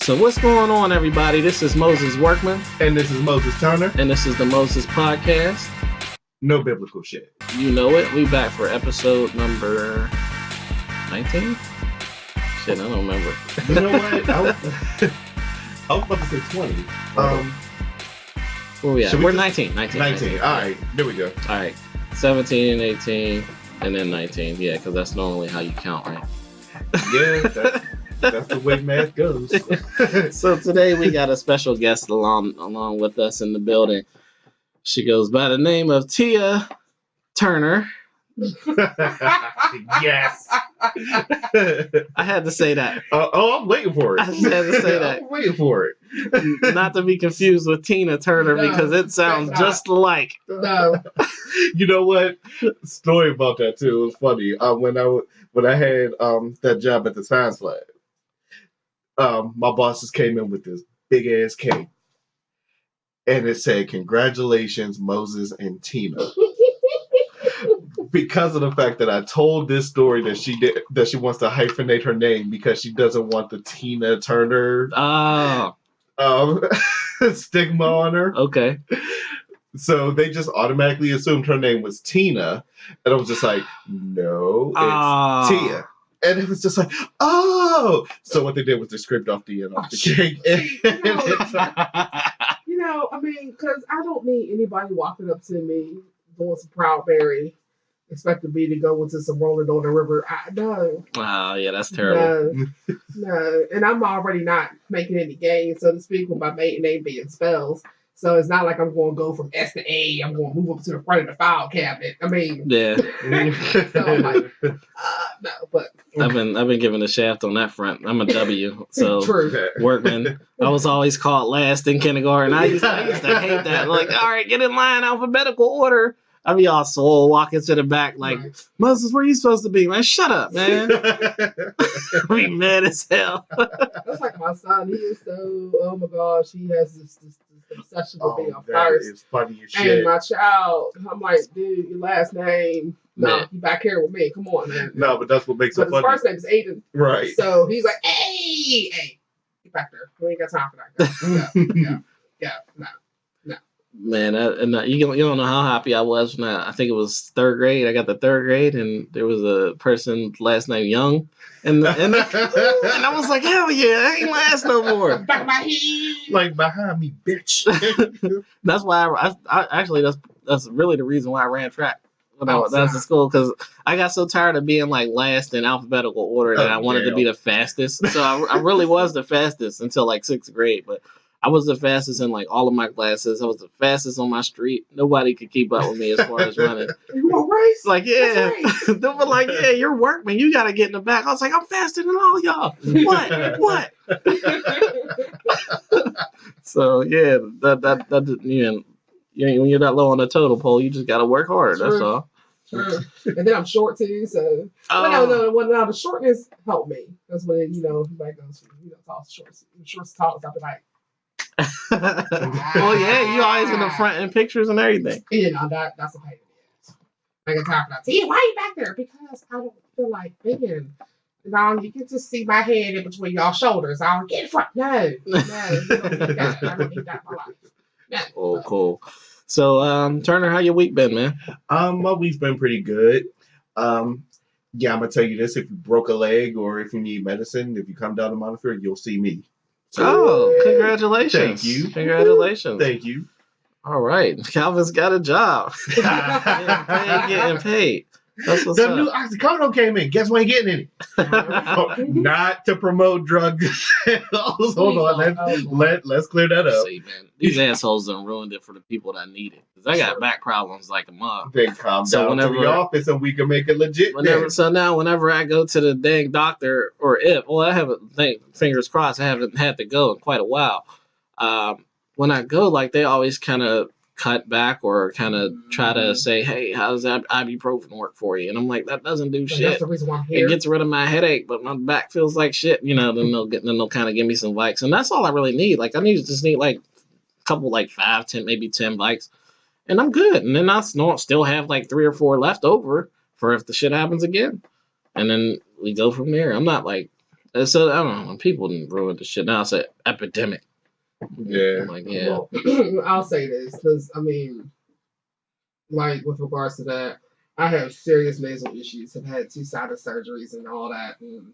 So what's going on, everybody? This is Moses Workman, And this is Moses Turner. and this is the Moses Podcast. No biblical shit. You know it. We back for episode number 19? Shit, I don't remember. You know what? I was about to say 20. Where we at? Should we We're just- 19. 19. All right, there we go. All right. 17, 18, and then 19. Yeah, because that's normally how you count, right? Yeah, that's the way math goes. So today we got a special guest along with us in the building. She goes by the name of Tia Turner. Yes. I had to say that. I'm waiting for it. I just had to say that. I'm waiting for it. Not to be confused with Tina Turner No, because it sounds that's not. just alike. No. You know what? Story about that too. It was funny. When I had that job at the science lab, my boss just came in with this big ass cake, and it said, "Congratulations, Moses and Tina." Because of the fact that I told this story that she wants to hyphenate her name because she doesn't want the Tina Turner Oh, stigma on her. okay. So they just automatically assumed her name was Tina. And I was just like, no, it's Ah. Tia. And it was just like, oh. So what they did was they scraped off the end off the cake. You know, I mean, because I don't need anybody walking up to me doing some Proudberry, expecting me to go into some rolling on the river. No. Oh, yeah, that's terrible. No. And I'm already not making any gains, so to speak, with my maiden name being spells. So it's not like I'm going to go from S to A. I'm going to move up to the front of the file cabinet. I mean, Yeah, so I'm like, no, but I've been given a shaft on that front. I'm a W, so true. Workman. I was always called last in kindergarten. I used to hate that. Like, all right, get in line, alphabetical order. I'd be all swole, walking to the back, like, Right. Moses, where you supposed to be, man? Shut up, man. I'd be mad as hell. That's like my son. He is so, oh my gosh, he has this obsession with being Oh, that first. is funny as And shit. my child, I'm like, dude, your last name, no, Man. you back here with me. Come on, man. No, but that's what makes But it his funny. first name is Aiden. Right. So he's like, hey, get back there. We ain't got time for that. Yeah, no. Man, you don't know how happy I was when I think it was third grade. I got the third grade, and there was a person last name Young, and I was like, hell yeah, I ain't last no more. Back of my head. Like behind me, bitch. That's why I actually that's really the reason why I ran track when I was in school, because I got so tired of being like last in alphabetical order that I wanted to be the fastest. So I really was the fastest until like sixth grade, but I was the fastest in like all of my classes. I was the fastest on my street. Nobody could keep up with me as far as running. You want to race? It's like, yeah. That's They were like, yeah, you're Workman. You got to get in the back. I was like, I'm faster than all y'all. What? So, yeah, that when you're that low on the total pole, you just got to work hard. That's True. all. True. And then I'm short too, so. Oh. Well, no, the shortness helped me. That's when, everybody goes from, tall to short to tall. I'll be like, Well, yeah, you always in the front in pictures and everything. that's a pain in the ass. I got time for that. Yeah, why are you back there? Because I don't feel like being. You can just see my head in between y'all shoulders. I don't get in front. No, you don't need that. I don't need that in my life. No. Oh, cool. So, Turner, how your week been, man? My week's been pretty good. Yeah, I'm gonna tell you this: if you broke a leg or if you need medicine, if you come down to Montefiore, you'll see me. Oh, congratulations. Thank you. Congratulations. Thank you. All right. Calvin's got a job. Getting paid. That's what's The new up. Oxycontin came in. Guess we ain't getting any. Not to promote drug sales. Hold on. Let's clear that up. See, man, these assholes done ruined it for the people that need it. Because I got back problems like a mom. Then come So down to the office and we can make it legit. So now whenever I go to the dang doctor, I haven't, fingers crossed, I haven't had to go in quite a while. When I go, like, they always kind of cut back or kind of try to say, hey, how does that ibuprofen work for you? And I'm like, that doesn't do shit. That's the reason why I'm here. It gets rid of my headache, but my back feels like shit. Then they'll kind of give me some Vikes, and that's all I really need. Like, I just need like a couple, like 5, 10, maybe 10 Vikes, and I'm good. And then I still have like 3 or 4 left over for if the shit happens again, and then we go from there. I'm not like So I don't know when people didn't ruin the shit. Now it's an epidemic. Yeah. I'm like, yeah. Well, I'll say this because I mean, like with regards to that, I have serious nasal issues. Have had 2 sided surgeries and all that. And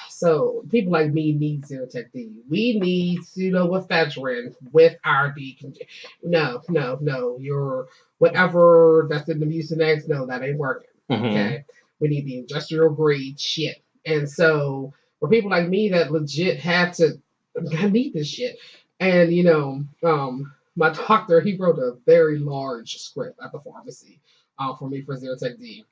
so people like me need Zyrtec D. We need pseudoephedrine with RD. No. Your whatever that's in the Mucinex, no, that ain't working. Mm-hmm. Okay, we need the industrial grade shit. And so for people like me that legit have to, I need this shit. And my doctor he wrote a very large script at the pharmacy for me for Zyrtec D,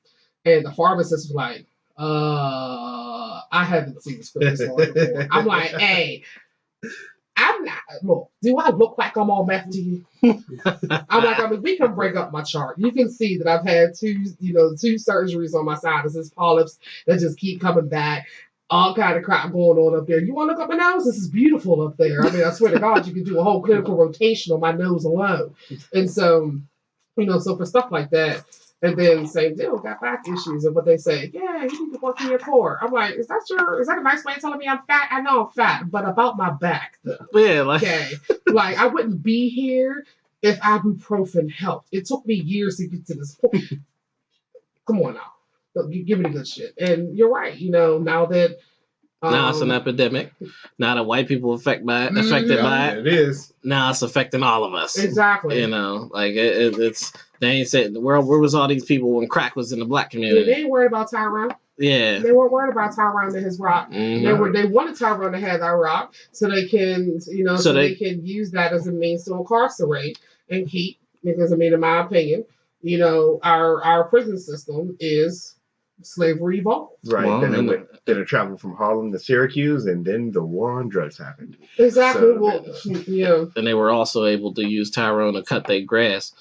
and the pharmacist was like, I haven't seen the script this long before. I'm like, hey, I'm not. Look, do I look like I'm on meth to you? I'm like, I mean, we can break up my chart. You can see that I've had two surgeries on my sinuses, polyps that just keep coming back. All kind of crap going on up there. You want to look up my nose? This is beautiful up there. I mean, I swear to God, you could do a whole clinical rotation on my nose alone. And so, so for stuff like that, and then same deal, got back issues, and what they say, yeah, you need to work on your core. I'm like, is that a nice way of telling me I'm fat? I know I'm fat, but about my back, though. Yeah, like Okay, like I wouldn't be here if ibuprofen helped. It took me years to get to this point. Come on now, give me the good shit. And you're right. Now that now it's an epidemic. Now that white people affected by it, it is. Now it's affecting all of us. Exactly. Like it's they ain't said where was all these people when crack was in the black community? Yeah, they ain't worried about Tyrone. Yeah. They weren't worried about Tyrone and his rock. Mm-hmm. They wanted Tyrone to have that rock so they can, so they can use that as a means to incarcerate and keep. Because I mean, in my opinion, our prison system is slavery evolved. Right. Well, then it traveled from Harlem to Syracuse, and then the war on drugs happened. Exactly. And they were also able to use Tyrone to cut their grass.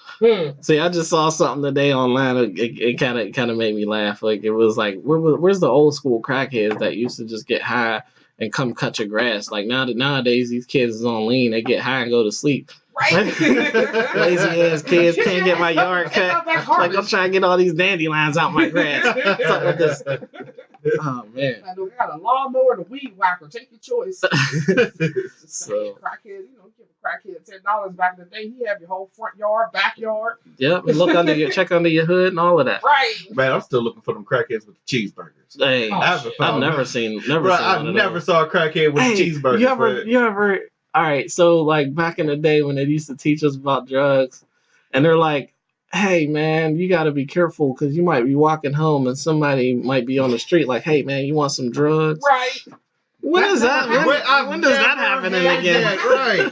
See, I just saw something today online. It kind of made me laugh. Like it was like, where's the old school crackheads that used to just get high and come cut your grass? Like nowadays, these kids is on lean. They get high and go to sleep. Right. Lazy ass kids can't get my yard cut. Like I'm trying to get all these dandelions out my grass. Something like this. Oh man. I know we got a lawnmower and a weed whacker. Take your choice. So crackhead, give a crackhead $10 back in the day. He have your whole front yard, backyard. Yep, and check under your hood and all of that. Right. Man, I'm still looking for them crackheads with the cheeseburgers. Hey, I've never seen I never saw a crackhead with a cheeseburger. You ever? All right, so like back in the day when they used to teach us about drugs, and they're like, "Hey man, you got to be careful because you might be walking home and somebody might be on the street like, hey man, you want some drugs?" Right. When does that happen again? Right.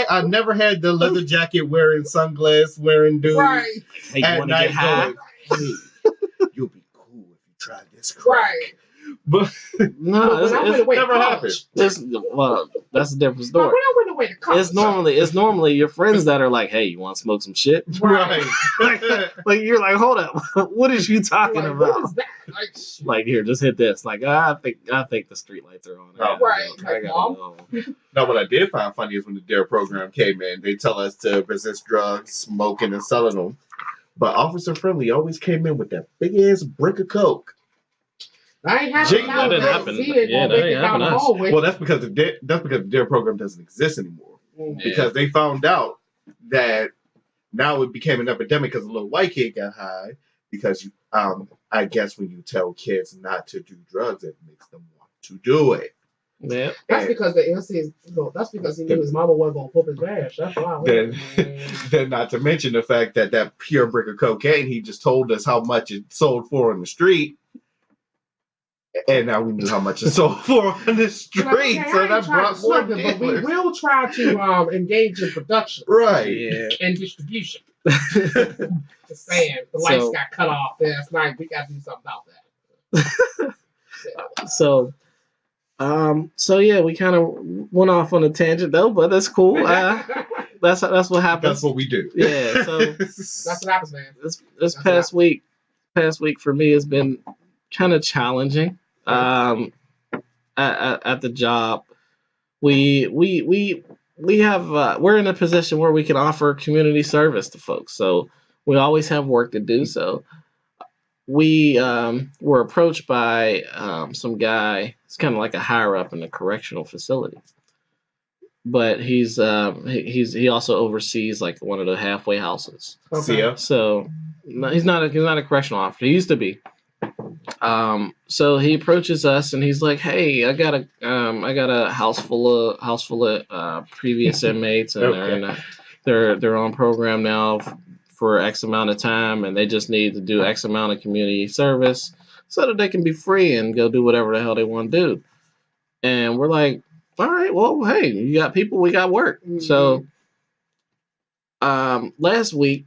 I never had the leather jacket wearing, sunglasses wearing dude. Right. Hey, you want to get high? Hey, you'll be cool if you try this crack. Right. But no, it's never happened. That's a different story. When I went away to college, it's normally your friends that are like, "Hey, you want to smoke some shit?" Right. like you're like, "Hold up, what is you talking about?" What is that? Like here, just hit this. Like I think the street lights are on. Right. I gotta go. Now, what I did find funny is when the DARE program came in, they tell us to resist drugs, smoking, and selling them. But Officer Friendly always came in with that big ass brick of coke. That ain't happening. That didn't happen. Yeah, that ain't happening. Well, that's because the DARE program doesn't exist anymore. Mm-hmm. Because they found out that now it became an epidemic because a little white kid got high. Because I guess when you tell kids not to do drugs, it makes them want to do it. Yeah. That's because that's because he knew his mama wasn't gonna whoop his ass. That's why. Then not to mention the fact that pure brick of cocaine, he just told us how much it sold for on the street. And now we knew how much it sold for on the street, so that brought more but we will try to engage in production, right, and distribution. Just saying, the lights got cut off last night. We got to do something about that. So yeah, we kind of went off on a tangent though, but that's cool. That's what happens. That's what we do. Yeah, so that's what happens, man. This past week for me has been kind of challenging. At the job, we have we're in a position where we can offer community service to folks. So we always have work to do. So we were approached by some guy. It's kind of like a higher up in the correctional facility, but he also oversees like one of the halfway houses. Okay. So no, he's not a correctional officer. He used to be. So he approaches us and he's like, "Hey, I got a house full of previous inmates, and Okay. they're on program now for X amount of time, and they just need to do X amount of community service so that they can be free and go do whatever the hell they want to do." And we're like, "All right, well, hey, you got people, we got work." Mhm. So last week,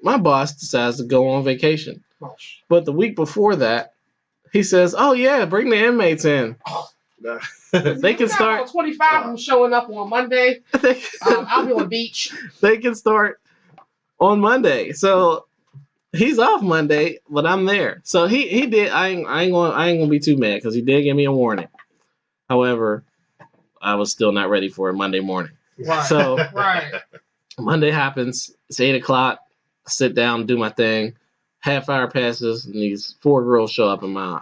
my boss decides to go on vacation, Gosh. but the week before that, he says, "Oh yeah, bring the inmates in." They can start. 25 of them showing up on Monday. I'll be on the beach. They can start on Monday. So he's off Monday, but I'm there. So he did. I ain't gonna be too mad because he did give me a warning. However, I was still not ready for it Monday morning. Right. So Right. Monday happens. It's 8:00. Sit down, do my thing. Half hour passes, and these 4 girls show up in my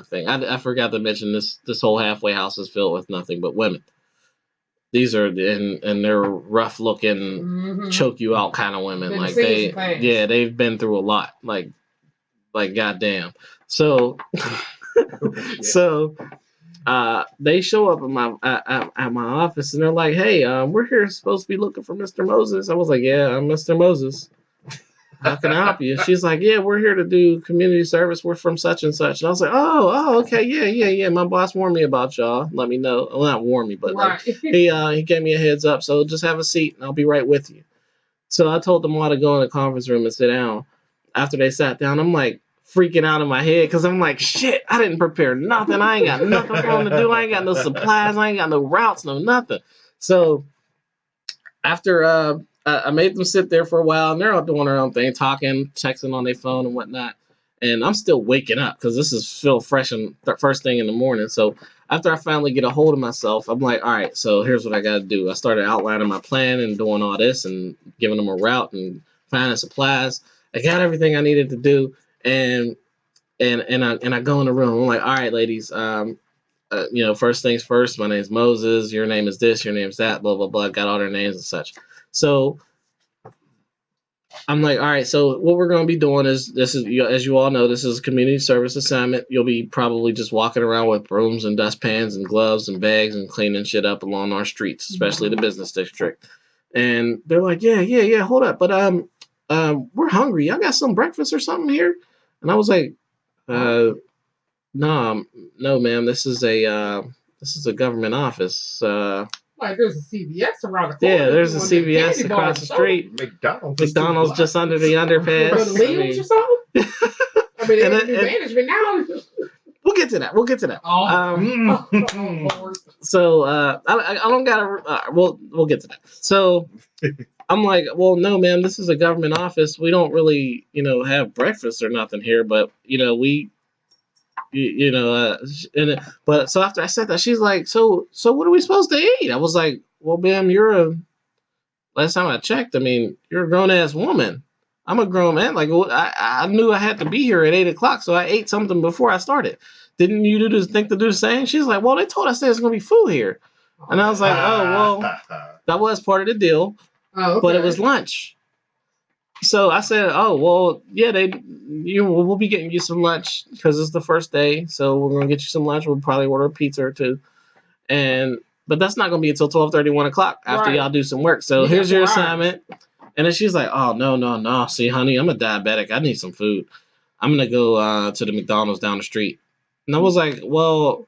thing. I forgot to mention this whole halfway house is filled with nothing but women. These are and they're rough looking, Mm-hmm. choke you out kind of women. Been Like seeing some things. they've been through a lot. Like goddamn. So so they show up at my office and they're like, "Hey, we're here supposed to be looking for Mr. Moses." I was like, "Yeah, I'm Mr. Moses. How can I help you?" She's like, "Yeah, we're here to do community service. We're from such and such." And I was like, "Oh, okay, yeah. My boss warned me about y'all. Let me know. Well, not warn me, but Right. like, he gave me a heads up. So just have a seat, and I'll be right with you." So I told them all to go in the conference room and sit down. After they sat down, I'm like freaking out in my head because I'm like, "Shit, I didn't prepare nothing. I ain't got nothing for them to do. I ain't got no supplies. I ain't got no routes, no nothing." So after I made them sit there for a while, and they're all doing their own thing, talking, texting on their phone and whatnot. And I'm still waking up because this is still fresh and first thing in the morning. So after I finally get a hold of myself, I'm like, all right, so here's what I got to do. I started outlining my plan and doing all this and giving them a route and finding supplies. I got everything I needed to do, and I go in the room. I'm like, all right, ladies, first things first, my name is Moses, your name is this, your name is that, blah, blah, blah. Got all their names and such. So I'm like, all right, so what we're going to be doing is, this is, as you all know, this is a community service assignment. You'll be probably just walking around with brooms and dustpans and gloves and bags and cleaning shit up along our streets, especially the business district. And they're like, yeah, hold up. But we're hungry. Y'all got some breakfast or something here? And I was like, no, ma'am, this is a government office. Like there's a CVS around the corner. Yeah, there's a CVS across the street. McDonald's just under the underpass. Or something. I mean, there's new management now. We'll get to that. Lord. So I don't gotta. We'll get to that. So I'm like, well, no, ma'am, this is a government office. We don't really, have breakfast or nothing here, but we. But so after I said that, she's like, so what are we supposed to eat? I was like, well, ma'am, last time I checked, I mean, you're a grown ass woman. I'm a grown man. Like, I knew I had to be here at 8:00, so I ate something before I started. Didn't you think to do the same? She's like, well, they told us there's going to be food here. And I was like, oh, well, that was part of the deal, but it was lunch. So I said, oh, well, yeah, we'll be getting you some lunch because it's the first day. So we're going to get you some lunch. We'll probably order a pizza or two. But that's not going to be until 12:30, 1 o'clock after y'all do some work. So here's your assignment. And then she's like, oh, no. See, honey, I'm a diabetic. I need some food. I'm going to go to the McDonald's down the street. And I was like, well,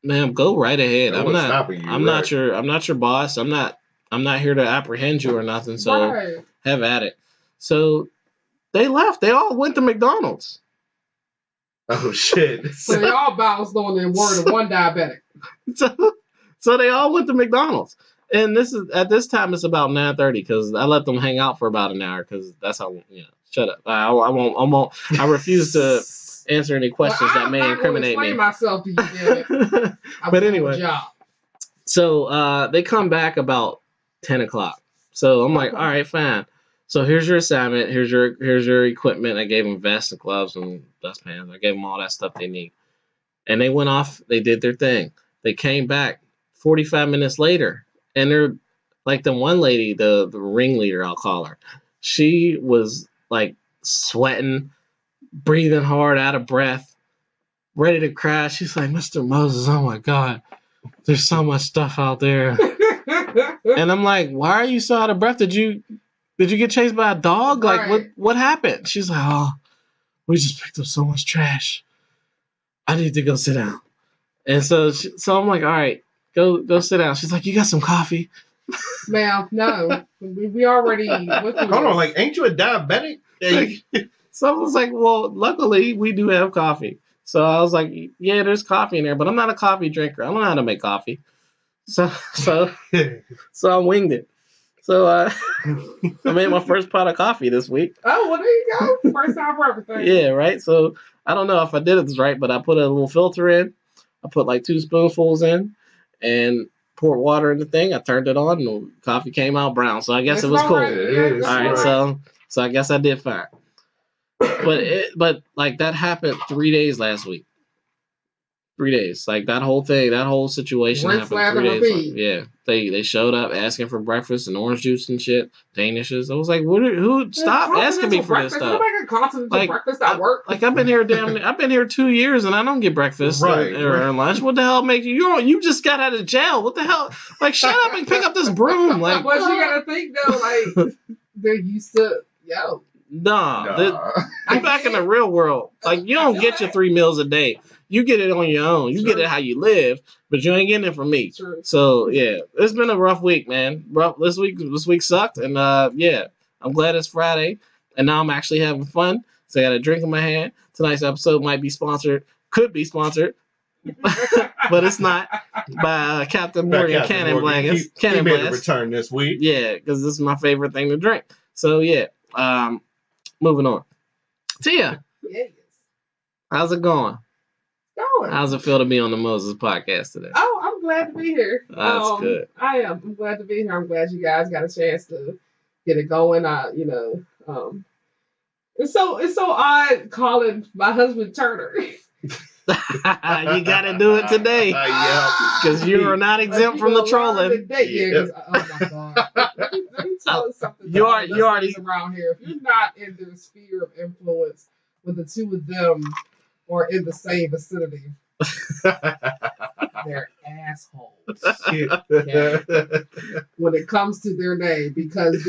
ma'am, go right ahead. I'm not your boss. I'm not here to apprehend you or nothing. So have at it. So they left. They all went to McDonald's. Oh shit! So they all bounced on the word of one diabetic. So they all went to McDonald's, and at this time it's about 9:30 because I let them hang out for about an hour because that's how Shut up. I won't. I refuse to answer any questions that may incriminate me. I'm not going to explain myself to you. But anyway, so they come back about 10 o'clock. So I'm like, all right, fine. So here's your assignment. Here's your equipment. I gave them vests and gloves and dust pans. I gave them all that stuff they need. And they went off. They did their thing. They came back 45 minutes later, and they're like the one lady, the ringleader, I'll call her. She was like sweating, breathing hard, out of breath, ready to crash. She's like, Mr. Moses, oh my God, there's so much stuff out there. And I'm like, why are you so out of breath? Did you get chased by a dog? Like, Right. what happened? She's like, oh, we just picked up so much trash. I need to go sit down. And so I'm like, all right, go sit down. She's like, you got some coffee? Ma'am, no. We already went through Hold on, this. like, ain't you a diabetic? So I was like, well, luckily we do have coffee. So I was like, yeah, there's coffee in there, but I'm not a coffee drinker. I don't know how to make coffee. So I winged it. So I made my first pot of coffee this week. Oh, well, there you go. First time for everything. Yeah, right. So I don't know if I did it right, but I put a little filter in. I put like 2 spoonfuls in and poured water in the thing. I turned it on and the coffee came out brown. So I guess it was cool. Right. It is. All right, so I guess I did fine. But like that happened 3 days last week. 3 days, like that whole situation Rinse, happened 3 lather, days. repeat. Yeah, they showed up asking for breakfast and orange juice and shit, Danishes. I was like, who? Stop asking me for this stuff. Nobody can continental Like, breakfast at work. Like I've been here 2 years and I don't get breakfast or lunch. What the hell makes you just got out of jail? What the hell? Like, shut up and pick up this broom. Like, but you gotta think though, like they're used to nah. I'm back in the real world. Like, you don't get your 3 meals a day. You get it on your own. You get it how you live, but you ain't getting it from me. True. So yeah, it's been a rough week, man. This week sucked, and yeah, I'm glad it's Friday, and now I'm actually having fun. So I got a drink in my hand. Tonight's episode could be sponsored, but it's not, by Captain Morgan Cannon Blast. He made a return this week. Yeah, because this is my favorite thing to drink. So yeah, moving on. Tia, Yes. how's it going? Going. How's it feel to be on the Moses podcast today? Oh, I'm glad to be here. That's good. I am. I'm glad to be here. I'm glad you guys got a chance to get it going. It's so odd calling my husband Turner. You got to do it today. Yeah. Because you are not exempt from the trolling. Yeah. Oh my God. Let me tell you something. You already around here. If you're not in their sphere of influence when the two of them are in the same vicinity, they're assholes. Okay? When it comes to their name, because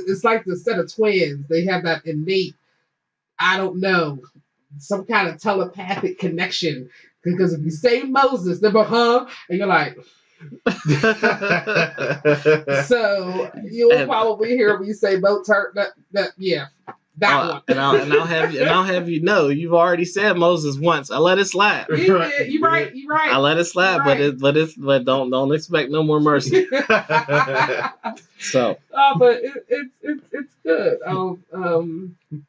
it's like the set of twins. They have that innate, I don't know, some kind of telepathic connection. Because if you say Moses, they're like, huh? And you're like, so you'll probably hear me say boat turn. Yeah, that one. And I'll have you know, you've already said Moses once. I let it slide. You right. I let it slide, right. but don't expect no more mercy. So. But it's good.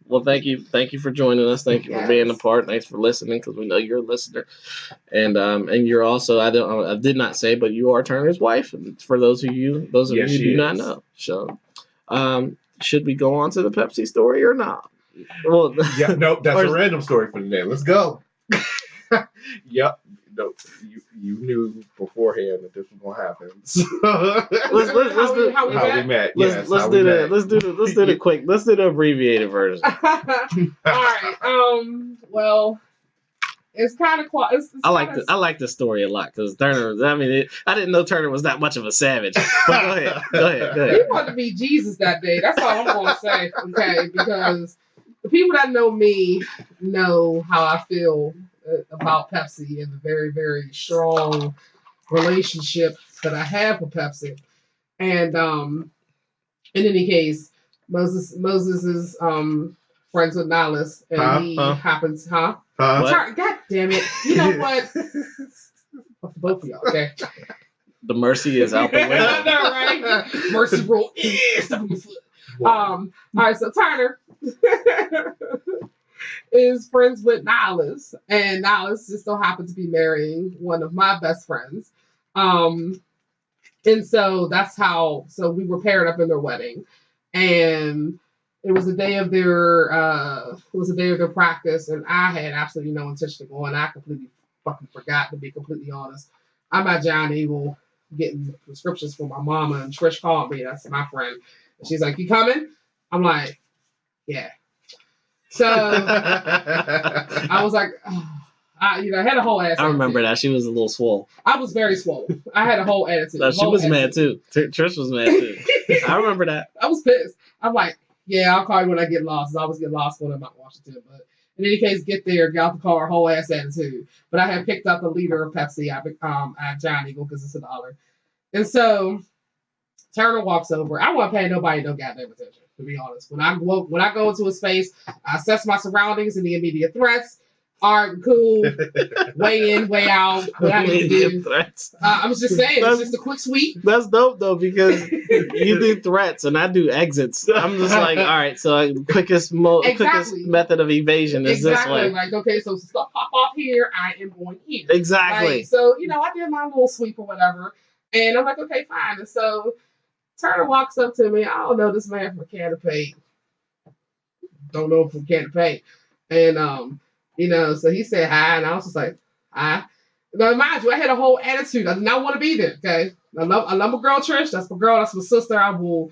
Well, thank you for joining us. Thank you for being a part. Thanks for listening, because we know you're a listener, and you're also, I did not say, but you are Turner's wife. And for those of you who do not know, so should we go on to the Pepsi story or not? Well, yeah, nope, that's a random story for today. Let's go. Yep. No, you knew beforehand that this was gonna happen. So let's do how we met. Let's do the abbreviated version. All right. Well, it's kind of I like the story a lot, because Turner. I mean, I didn't know Turner was that much of a savage. But go ahead. He wanted to be Jesus that day. That's all I'm gonna say. Okay, because the people that know me know how I feel about Pepsi and the very, very strong relationship that I have with Pepsi. And in any case, Moses is friends with Nihilus, and he happens, God damn it! You know what? Fuck both of y'all, okay? The mercy is out the window. I know, right? Mercy rule is on your foot. All right, so Turner is friends with Nihilus, and Nihilus just so happens to be marrying one of my best friends. And so that's how, so we were paired up in their wedding. And It was the day of their practice, and I had absolutely no intention of going. I completely fucking forgot, to be completely honest. I'm at Giant Eagle getting prescriptions for my mama, and Trish called me. That's my friend. And she's like, "You coming?" I'm like, "Yeah." So I was like, I had a whole ass. I remember that she was a little swole. I was very swollen. I had a whole attitude. No, she was mad too. Trish was mad too. I remember that. I was pissed. I'm like, yeah, I'll call you when I get lost. I always get lost when I'm at Washington. But in any case, get there, get out the car, whole ass attitude. But I had picked up a liter of Pepsi at Giant Eagle because it's $1. And so Turner walks over. I wasn't paying nobody no goddamn attention, to be honest. When I go into a space, I assess my surroundings and the immediate threats. All right, cool. Way in, way out. What I need to do. Threats. I was just saying, it's just a quick sweep. That's dope though, because you do threats and I do exits. I'm just like, all right, so quickest method of evasion is this way. Like, okay, so stuff pop off here, I am going here. Exactly. Like, so I did my little sweep or whatever, and I'm like, okay, fine. And so Turner walks up to me. I don't know this man from a can of paint. Don't know him from a can of paint, and so he said hi, and I was just like, hi. Now, mind you, I had a whole attitude. I did not want to be there. Okay, I love my girl Trish. That's my girl. That's my sister. I will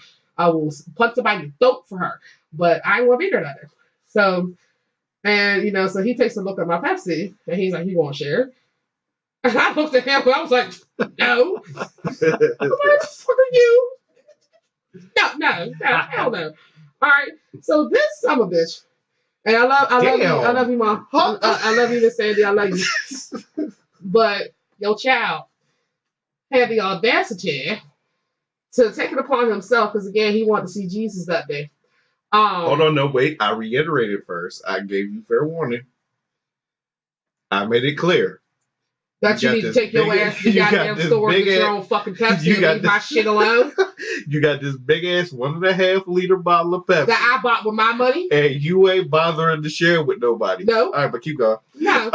punch somebody in the throat for her. But I ain't want to be there that day. So, and so he takes a look at my Pepsi, and he's like, "You want to share?" And I looked at him, and I was like, "No." I'm like, "What the fuck are you?" No, hell no. All right. So this son of a bitch. And I love you, Mom. I love you, Miss Sandy. I love you. But your child had the audacity to take it upon himself, because again, he wanted to see Jesus that day. Hold on, no, wait. I reiterated first. I gave you fair warning. I made it clear that you need to take your ass to the goddamn store and get your own fucking Pepsi and leave my shit alone. You got this big ass 1.5 liter bottle of Pepsi that I bought with my money, and you ain't bothering to share with nobody. No. All right, but keep going. No.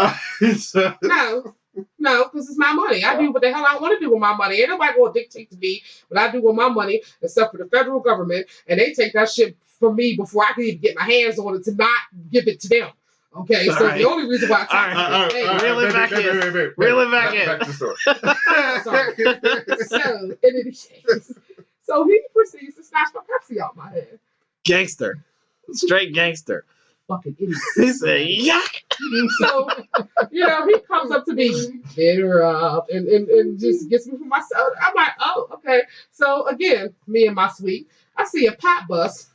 No, because it's my money. I do what the hell I want to do with my money. Ain't nobody going to dictate to me what I do with my money, except for the federal government, and they take that shit from me before I can even get my hands on it to not give it to them. Okay, so the only reason why I reel it back in. Reel it back in. Back to the story. Sorry. So, in any case, so he proceeds to snatch my Pepsi out my hand. Gangster. Straight gangster. Fucking idiot. He said, yeah. So, he comes up to me, interrupt, and just gets me for my soda. I'm like, oh, okay. So, again, me and my sweet, I see a pat bus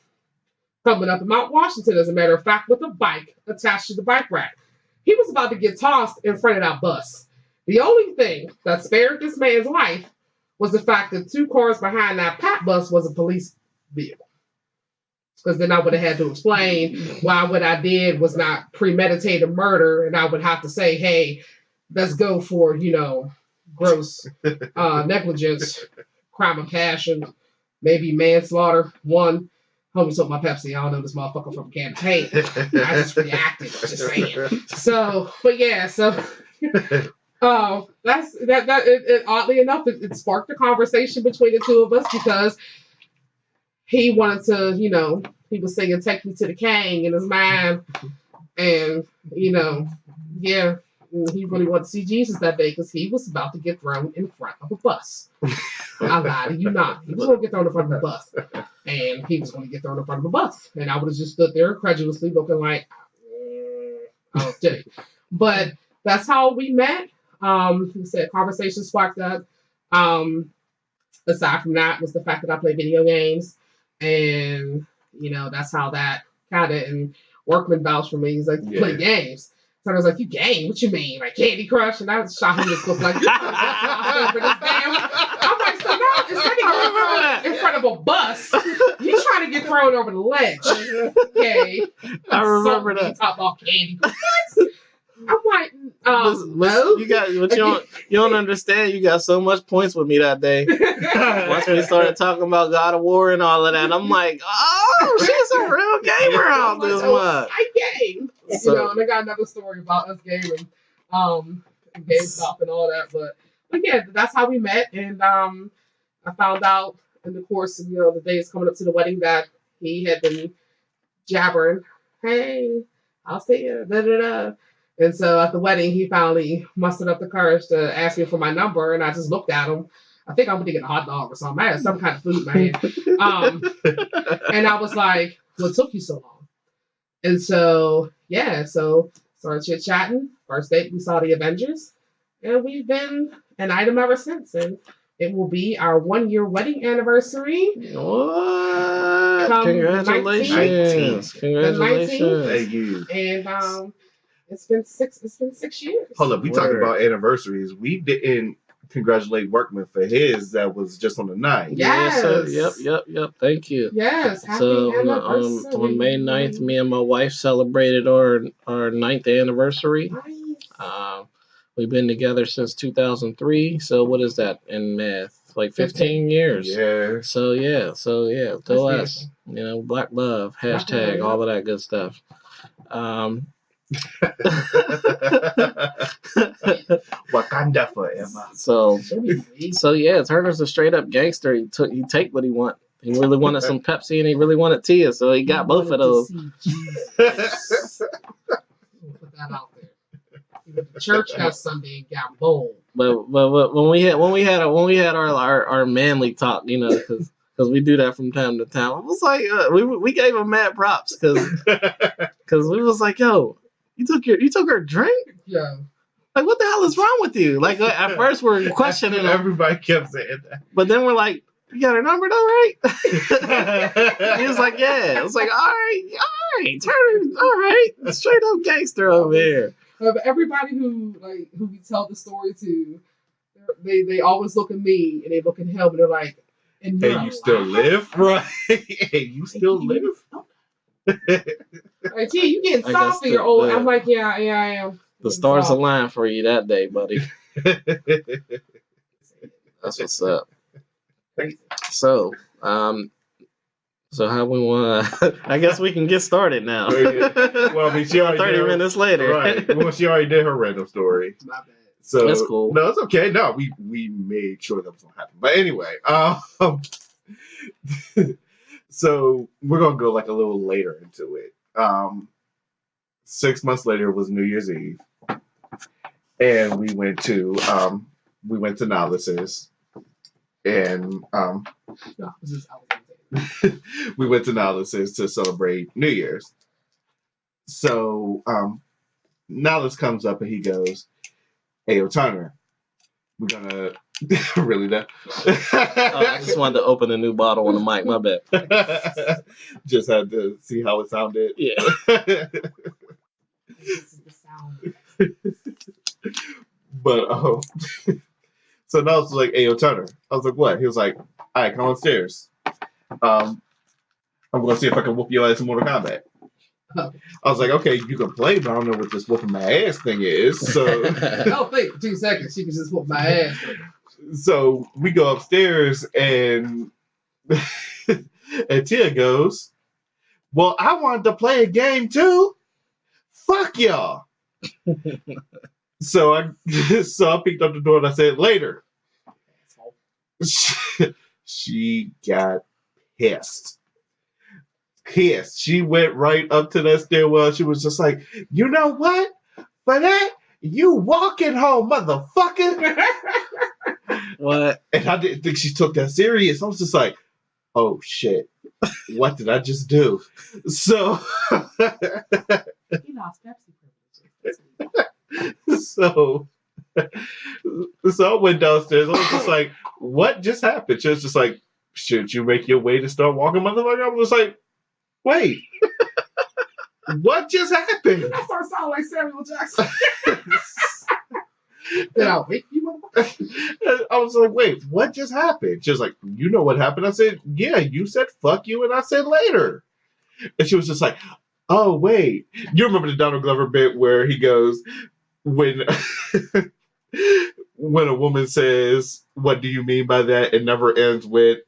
coming up in Mount Washington, as a matter of fact, with a bike attached to the bike rack. He was about to get tossed in front of that bus. The only thing that spared this man's life was the fact that 2 cars behind that pat bus was a police vehicle. Because then I would have had to explain why what I did was not premeditated murder, and I would have to say, hey, let's go for, gross negligence, crime of passion, maybe manslaughter, 1. Homie took my Pepsi. I don't know this motherfucker from a can of paint. I just reacted. Just saying. So, but yeah, so that's that. Oddly enough, it sparked a conversation between the two of us, because he wanted to, he was singing "Take Me to the King" in his mind, and yeah. He really wanted to see Jesus that day, because he was about to get thrown in front of a bus. I lied to you not. He was going to get thrown in front of a bus. And he was going to get thrown in front of a bus. And I would have just stood there incredulously looking like, I was kidding. But that's how we met. He said conversation sparked up. Aside from that was the fact that I play video games. And, that's how that kind of, and Workman vouched for me. He's like, you play games. So I was like, you game? What you mean? Like Candy Crush? And I shot him this look like, for this game. I'm like, so now instead of getting in front of a bus, you trying to get thrown over the ledge. Okay. I remember that. Talk about Candy Crush. I'm like, no. You don't understand. You got so much points with me that day. Once we started talking about God of War and all of that, I'm like, oh, she's a real gamer out this month. I game. So, and I got another story about us gaming, GameStop and all that. But yeah, that's how we met. And I found out in the course of the days coming up to the wedding that he had been jabbering, "Hey, I'll see you." Da, da, da. And so at the wedding, he finally mustered up the courage to ask me for my number, and I just looked at him. I think I'm gonna get a hot dog or something. I had some kind of food in my hand. And I was like, "What took you so long?" And so yeah, so started chit chatting. First date, we saw the Avengers, and we've been an item ever since. And it will be our 1 year wedding anniversary. What? Come Congratulations! Congratulations! Thank you. And it's been 6 years. Hold up, we talking about anniversaries. We didn't congratulate Workman for his. That was just on the 9th. Yes. Yep. Thank you. Yes. Happy So anniversary. on May 9th, me and my wife celebrated our 9th anniversary. Nice. We've been together since 2003. So what is that in math? Like 15 years. Yeah. So yeah. To us, Black love, hashtag, all of that good stuff. Wakanda forever. So yeah, Turner's a straight up gangster. He take what he want. He really wanted some Pepsi and he really wanted Tia, so he got both of those. Put that out there. The church has Sunday and got bold. But when we had our manly talk, because we do that from time to time. I was like, we gave him mad props because we was like, yo, you took her drink? Yeah. Like, what the hell is wrong with you? Like, at first we're questioning him. Everybody kept saying that. But then we're like, you got her number though, right? He was like, yeah. I was like, all right, Turner, all right. Straight up gangster over here. But everybody who we tell the story to, they always look at me and they look at him and they're like, and you still live? Right. Hey, you still live? Like, gee, you getting soft in your old. I'm like, yeah, I am. The stars aligned for you that day, buddy. That's what's up. So how we want to... I guess we can get started now. Well, I mean, she already 30 minutes later. Right. Well, she already did her random story. Not bad. So that's cool. No, it's okay. No, we made sure that was going to happen. But anyway, so we're going to go like a little later into it. 6 months later was New Year's Eve. And we went to Nollis's. And we went to Nollis's to celebrate New Year's. So Nollis comes up and he goes, "Hey, O'Turner, we're gonna really that." I just wanted to open a new bottle on the mic. My bad. Just had to see how it sounded. Yeah. This is the sound. But so Nollis was like, "Hey, O'Turner." I was like, "What?" He was like, "All right, come upstairs. I'm gonna see if I can whoop your ass in Mortal Kombat." I was like, "Okay, you can play, but I don't know what this whooping my ass thing is." So don't think for 2 seconds. She can just whoop my ass. So we go upstairs and and Tia goes, "Well, I wanted to play a game too. Fuck y'all." So I picked up the door and I said, "Later." She got pissed. She went right up to that stairwell. She was just like, "You know what? For that, you walking home, motherfucker." What? And I didn't think she took that serious. I was just like, "Oh shit, what did I just do?" So, He lost Pepsi. so I went downstairs. I was just like, "What just happened?" She was just like, "Should you make your way to start walking, motherfucker?" I was just like, "Wait, what just happened?" That starts sounding like Samuel Jackson. Did I wake you up? I was like, "Wait, what just happened?" She was like, "You know what happened?" I said, "Yeah, you said fuck you," and I said later. And she was just like, "Oh, wait. You remember the Donald Glover bit where he goes, when when a woman says, 'What do you mean by that?' It never ends with,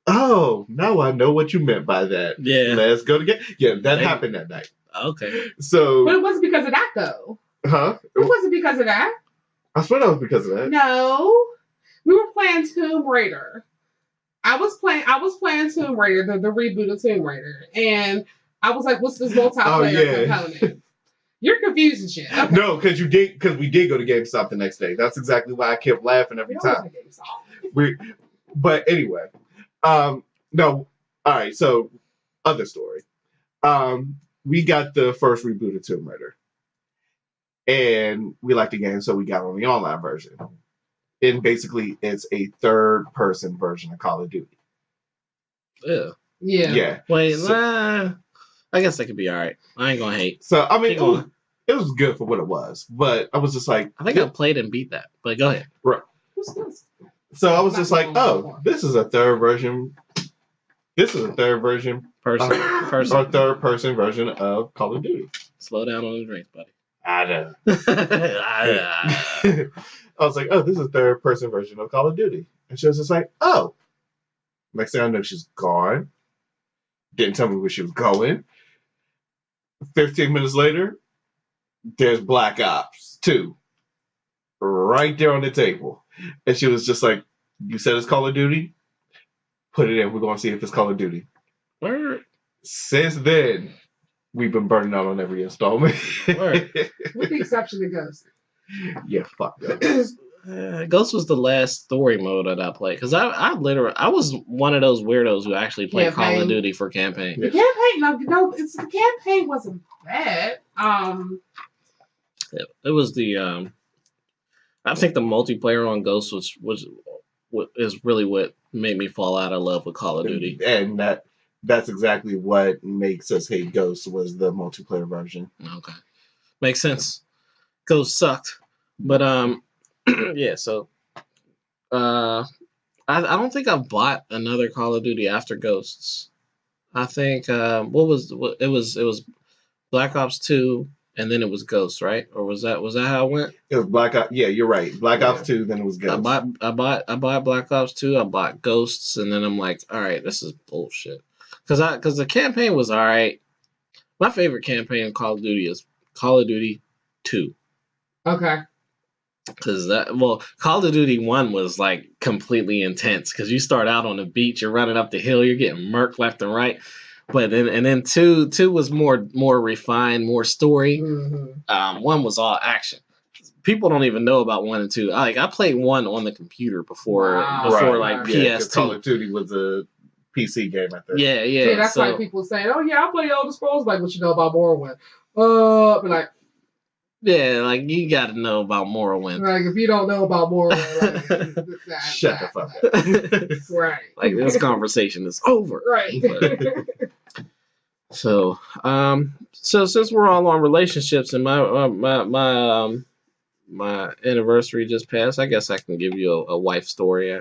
'Oh, now I know what you meant by that.' Yeah. Let's go together." Yeah, that happened that night. Okay. So, But it wasn't because of that, though. huh? It wasn't because of that. I swear that was because of that. No. We were playing Tomb Raider. I was playing Tomb Raider, the reboot of Tomb Raider. And I was like, what's this multiplayer component? You're confusing shit. Okay. No, because we did go to GameStop the next day. That's exactly why I kept laughing every time. But anyway, no, all right. So, other story. We got the first reboot of Tomb Raider, and we liked the game, so we got on the online version. And basically, it's a third-person version of Call of Duty. Yeah. Yeah. Wait, I guess that could be all right. I ain't gonna hate. So I mean, it was good for what it was, but I was just like, I think I played and beat that. But go ahead. Right. So I was just like, oh, this is a third version. This is a third version. Or third person version of Call of Duty. Slow down on the drinks, buddy. I know. I was like, oh, this is a third person version of Call of Duty. And she was just like, oh. Next thing I know, she's gone. Didn't tell me where she was going. 15 minutes later, there's Black Ops 2. Right there on the table. And she was just like, you said it's Call of Duty? Put it in. We're going to see if it's Call of Duty. Word. Since then, we've been burning out on every installment. With the exception of Ghost. Yeah, fuck Ghost. Ghost was the last story mode that I played. Because I was one of those weirdos who actually played Call of Duty for campaign. The campaign, the campaign wasn't bad. It was the I think the multiplayer on Ghost is really what made me fall out of love with Call of Duty. And that's exactly what makes us hate Ghost was the multiplayer version. Okay. Makes sense. Ghost sucked. But yeah, so I don't think I bought another Call of Duty after Ghosts. I think it was Black Ops 2 and then it was Ghost, right? Or was that how it went? It was Black Ops. Yeah, you're right. Black Ops 2, then it was Ghost. I bought Black Ops 2. I bought Ghosts, and then I'm like, all right, this is bullshit. Because the campaign was all right. My favorite campaign in Call of Duty is Call of Duty 2. Okay. Because Call of Duty 1 was like completely intense. Because you start out on the beach, you're running up the hill, you're getting murked left and right. But then two was more refined, more story. Mm-hmm. 1 was all action. People don't even know about 1 and 2. I played 1 on the computer before like PS2. Call of Duty was a PC game, I think. Yeah. See, that's why people say, "Oh yeah, I play Elder Scrolls." Like, what you know about Morrowind? But like, yeah, like you got to know about Morrowind. Like, if you don't know about Morrowind, like, shut the fuck up. Right. Like this conversation is over. Right. So since we're all on relationships and my anniversary just passed, I guess I can give you a wife story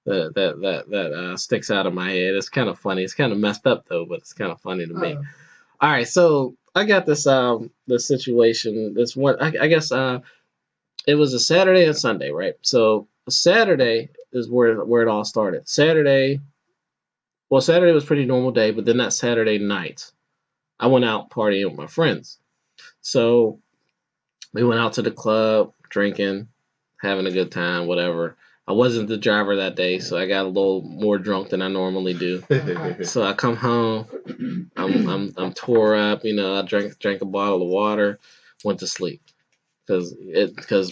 that sticks out of my head. It's kind of funny. It's kind of messed up though, but it's kind of funny to me. All right, so I got this situation. This one, I guess it was a Saturday and Sunday, right? So Saturday is where it all started. Saturday was a pretty normal day, but then that Saturday night, I went out partying with my friends. So we went out to the club, drinking, having a good time, whatever. I wasn't the driver that day, so I got a little more drunk than I normally do. So I come home, I'm tore up, I drank a bottle of water, went to sleep. Because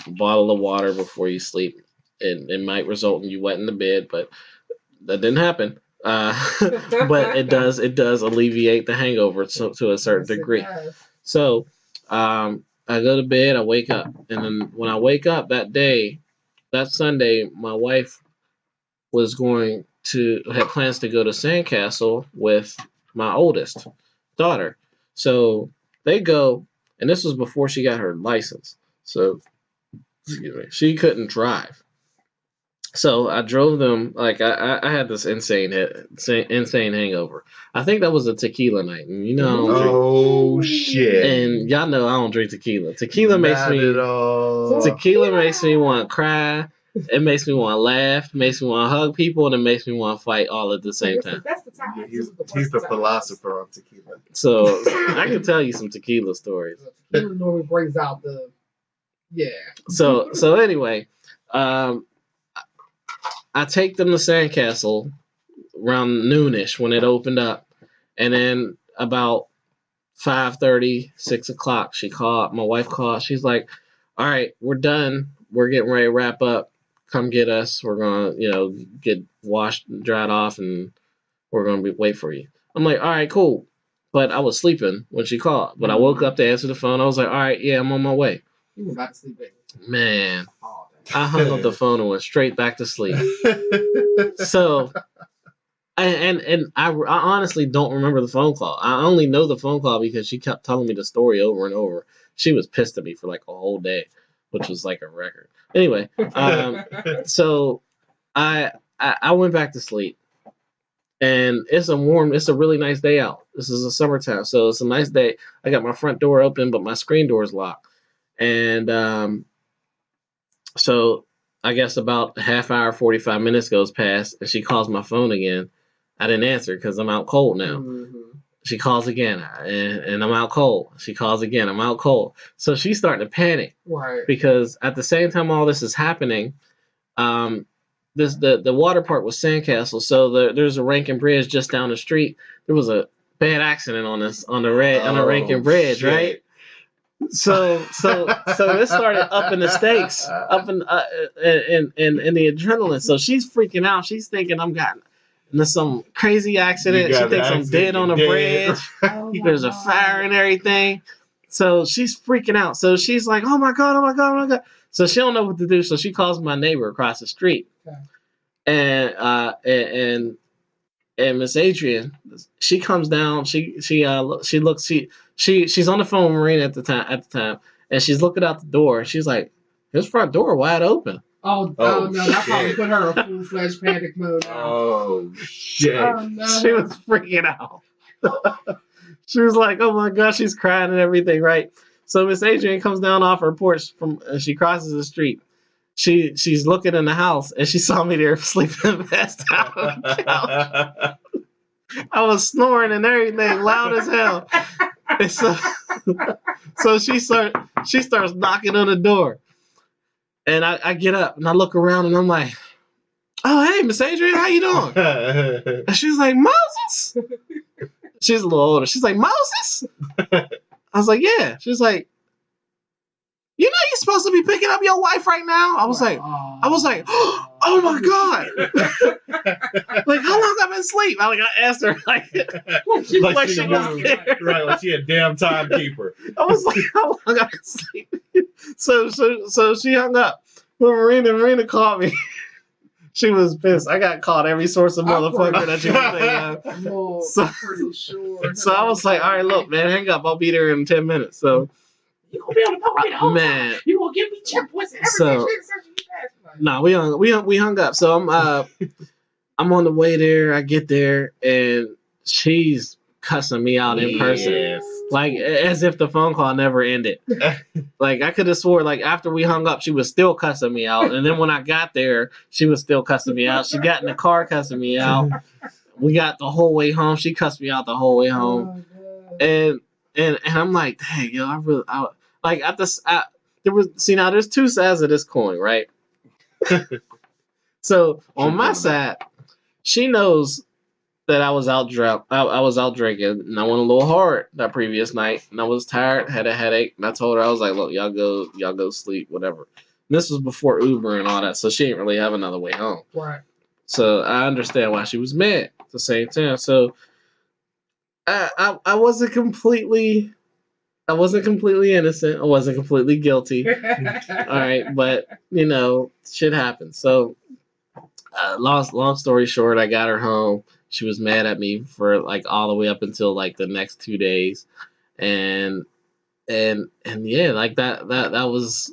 a bottle of water before you sleep, it might result in you wetting the bed, but that didn't happen. But it does alleviate the hangover to a certain degree. So I go to bed, I wake up, and then when I wake up that Sunday, my wife had plans to go to Sandcastle with my oldest daughter. So they go, and this was before she got her license. So excuse me, she couldn't drive. So I drove them. Like I had this insane hangover. I think that was a tequila night, and I don't drink. Oh shit! And y'all know I don't drink tequila. Tequila makes me want to cry. It makes me want to laugh. It makes me want to hug people, and it makes me want to fight all at the same time. That's the time. Yeah, he's the philosopher on tequila. So I can tell you some tequila stories. Tequila normally brings out the So anyway, I take them to Sandcastle around noonish when it opened up, and then about 5:30, 6 o'clock. She called. My wife called. She's like, "All right, we're done. We're getting ready to wrap up. Come get us. We're gonna, get washed, and dried off, and we're gonna wait for you." I'm like, "All right, cool." But I was sleeping when she called. But I woke up to answer the phone. I was like, "All right, yeah, I'm on my way." You were about to sleep. Man, I hung up the phone and went straight back to sleep. So. And I honestly don't remember the phone call. I only know the phone call because she kept telling me the story over and over. She was pissed at me for like a whole day, which was like a record. Anyway, so I went back to sleep, and it's a really nice day out. This is a summertime, so it's a nice day. I got my front door open, but my screen door is locked, and so I guess about a half hour, 45 minutes goes past, and she calls my phone again. I didn't answer because I'm out cold now. Mm-hmm. She calls again, and I'm out cold. She calls again, I'm out cold. So she's starting to panic. Right. Because at the same time all this is happening, the water park was Sandcastle. So there's a Rankin Bridge just down the street. There was a bad accident on the Rankin Bridge, shit. Right? So this started upping the stakes, up in the adrenaline. So she's freaking out. She's thinking I'm gotten into some crazy accident. She thinks I'm dead on a bridge. There's a fire and everything. So she's freaking out. So she's like, "Oh my god, oh my god, oh my god!" So she don't know what to do. So she calls my neighbor across the street, and Miss Adrian, she comes down. She's on the phone with Marina at the time, and she's looking out the door. And she's like, "His front door wide open." Oh no! That probably put her in full-fledged panic mode. Oh shit! Oh, no. She was freaking out. She was like, "Oh my god!" She's crying and everything, right? So Miss Adrian comes down off her porch and she crosses the street. She's looking in the house and she saw me there sleeping passed out on the couch. I was snoring and everything, loud as hell. And so she starts knocking on the door. And I get up and I look around and I'm like, "Oh, hey, Miss Adrian, how you doing?" And she's like, "Moses." She's a little older. She's like, "Moses?" I was like, "Yeah." She's like, "You know you're supposed to be picking up your wife right now." I was like, "Oh my god!" Like, how long I've been asleep? I asked her like she was there. Right, like she a damn timekeeper. I was like, "How long I've been asleep?" So she hung up. When Marina called me, she was pissed. I got called every source of motherfucker that you can think of. So, pretty sure. So I was like, "All right, look, man, hang up. I'll be there in 10 minutes." So. You gonna be on the phone right the whole time. You gonna give me checkpoints and everything. No, we hung up. So I'm on the way there. I get there and she's cussing me out in person, like as if the phone call never ended. Like I could have swore, like after we hung up, she was still cussing me out, and then when I got there, she was still cussing me out. She got in the car cussing me out. We got the whole way home. She cussed me out the whole way home, and I'm like, dang, yo, now there's two sides of this coin, right? So on my side, she knows that I was out drunk. I was out drinking, and I went a little hard that previous night, and I was tired, had a headache, and I told her, I was like, "Look, y'all go sleep, whatever." And this was before Uber and all that, so she didn't really have another way home. Right. So I understand why she was mad at the same time. So I wasn't completely innocent. I wasn't completely guilty. All right, but shit happens. So long story short, I got her home. She was mad at me for like all the way up until like the next 2 days, and yeah, like that was.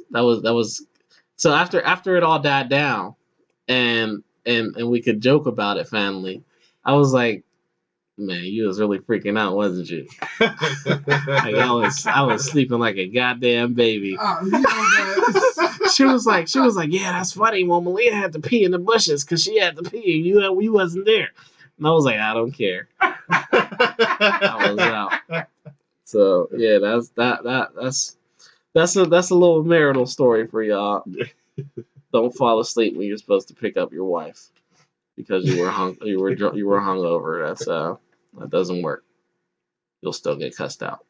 So after it all died down, and we could joke about it finally, I was like, "Man, you was really freaking out, wasn't you?" Like I was sleeping like a goddamn baby. She was like, "Yeah, that's funny. Well, Malia had to pee in the bushes because she had to pee. You wasn't there." And I was like, "I don't care." I was out. So yeah, that's a little marital story for y'all. Don't fall asleep when you're supposed to pick up your wife because you were hungover. That doesn't work. You'll still get cussed out.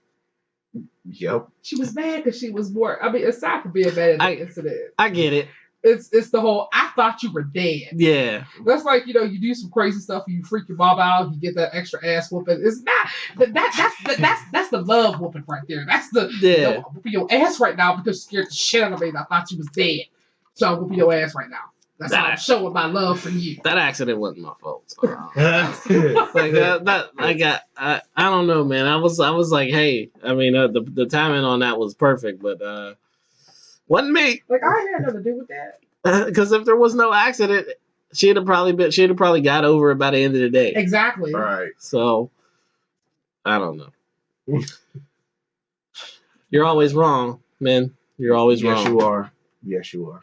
Yep. She was mad because she was more. I mean, aside from being mad at the incident, I get it. It's the whole. I thought you were dead. Yeah. That's like, you do some crazy stuff, you freak your mom out, you get that extra ass whooping. It's not that's the love whooping right there. That's the I'm whooping your ass right now because you scared the shit out of me and I thought you was dead. So I'm whooping your ass right now. That's how I'm showing my love for you. That accident wasn't my fault. So, I don't know, man. I was like, hey, I mean, the timing on that was perfect, but wasn't me. Like, I had nothing to do with that. Because if there was no accident, she'd have probably got over it by the end of the day. Exactly. All right. So I don't know. You're always wrong, man. You're always wrong. Yes, you are. Yes, you are.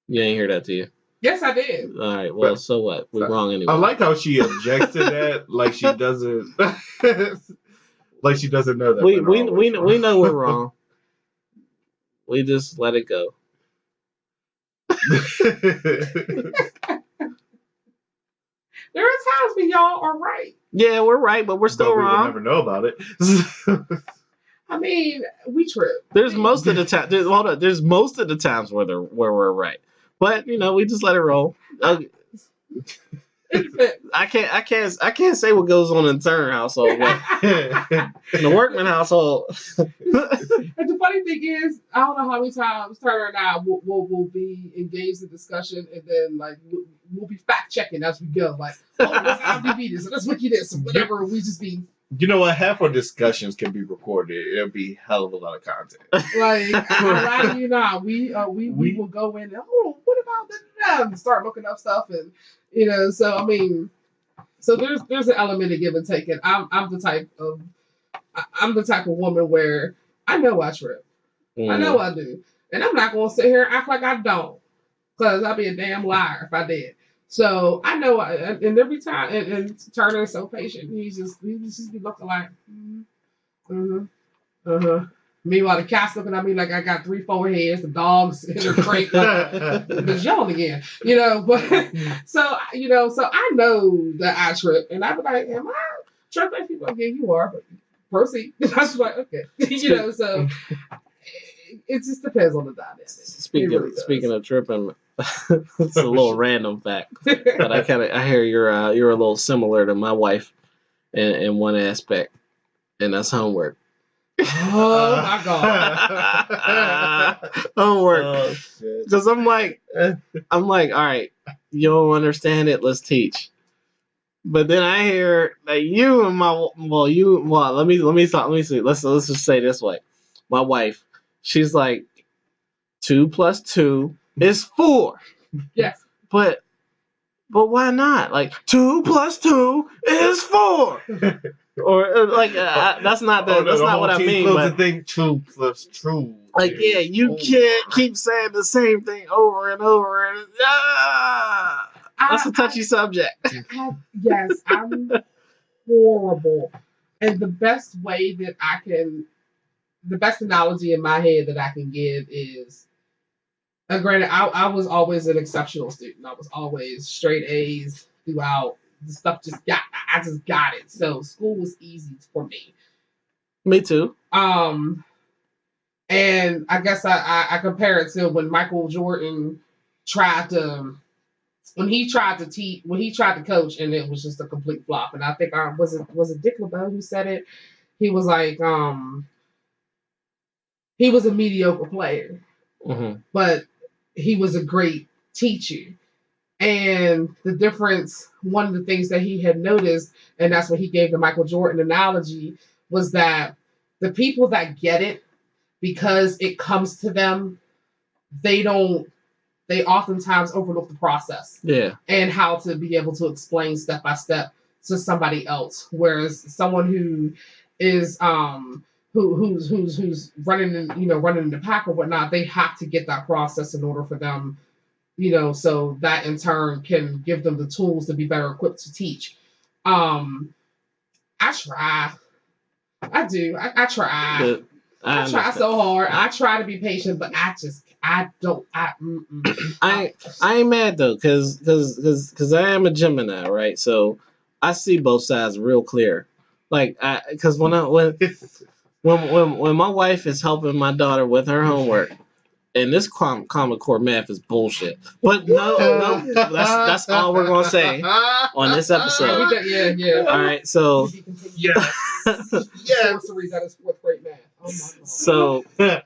You ain't hear that, do you? Yes, I did. All right. Well, so what? We're wrong anyway. I like how she objects to that, like she doesn't, like she doesn't know that. We know we're wrong. We just let it go. There are times when y'all are right. Yeah, we're right, but we're still wrong. We'll never know about it. I mean, we trip. There's most of the time. There's most of the times where we're right, but we just let it roll. I can't say what goes on in the Turner household, but in the Workman household. And the funny thing is, I don't know how many times Turner and I will be engaged in discussion, and then like we'll be fact checking as we go. Like, let's IMDb this, let's wiki this, or whatever. We just be. You know what? Half our discussions can be recorded. It'll be hell of a lot of content. Like, I'm lying you not. We will go in and what about that? And start looking up stuff, and so I mean, so there's an element of give and take. And I'm the type of woman where I know I trip. I know I do, and I'm not gonna sit here and act like I don't, because I'd be a damn liar if I did. So I know, and every time, and Turner is so patient. He just be looking like, Meanwhile, the cat's looking at me like I got 3 foreheads. The dog's in their crate, it's yelling again. But so I know that I trip, and I be like, "Am I tripping?" People like, "Yeah, you are," but proceed. That's like, okay, So it just depends on the dynamic. Speaking of tripping, it's a little random fact, but I hear you're a little similar to my wife in one aspect, and that's homework. Oh my god. Homework. Because I'm like, all right, you don't understand it, let's teach. But then I hear that you and let me see. Let's just say this way. My wife, she's like, 2 + 2 is 4. Yes. But why not? Like, 2 + 2 is 4. Or like that's not what I mean. But think 2 + 2. Like, yeah, you can't keep saying the same thing over and over. And that's a touchy subject. Yes, I'm horrible. And the best analogy in my head that I can give is, granted, I was always an exceptional student. I was always straight A's throughout. The stuff I just got it. So school was easy for me. Me too. And I guess I compare it to when Michael Jordan tried to coach, and it was just a complete flop. And I think was it Dick LeBeau who said it? He was like, he was a mediocre player, but he was a great teacher. And the difference, one of the things that he had noticed, and that's what he gave the Michael Jordan analogy, was that the people that get it, because it comes to them, they oftentimes overlook the process. Yeah. And how to be able to explain step by step to somebody else. Whereas someone who is who's running in the pack or whatnot, they have to get that process in order for them, so that in turn can give them the tools to be better equipped to teach. I try. I do. I try. I try so hard. I try to be patient, but I don't. I ain't mad though, cause I am a Gemini, right? So I see both sides real clear. Like, cause when when my wife is helping my daughter with her homework, and this Common Core math is bullshit. But no, that's all we're gonna say on this episode. Yeah. All right, so yes. Sorceries out of fourth grade math. Oh my God.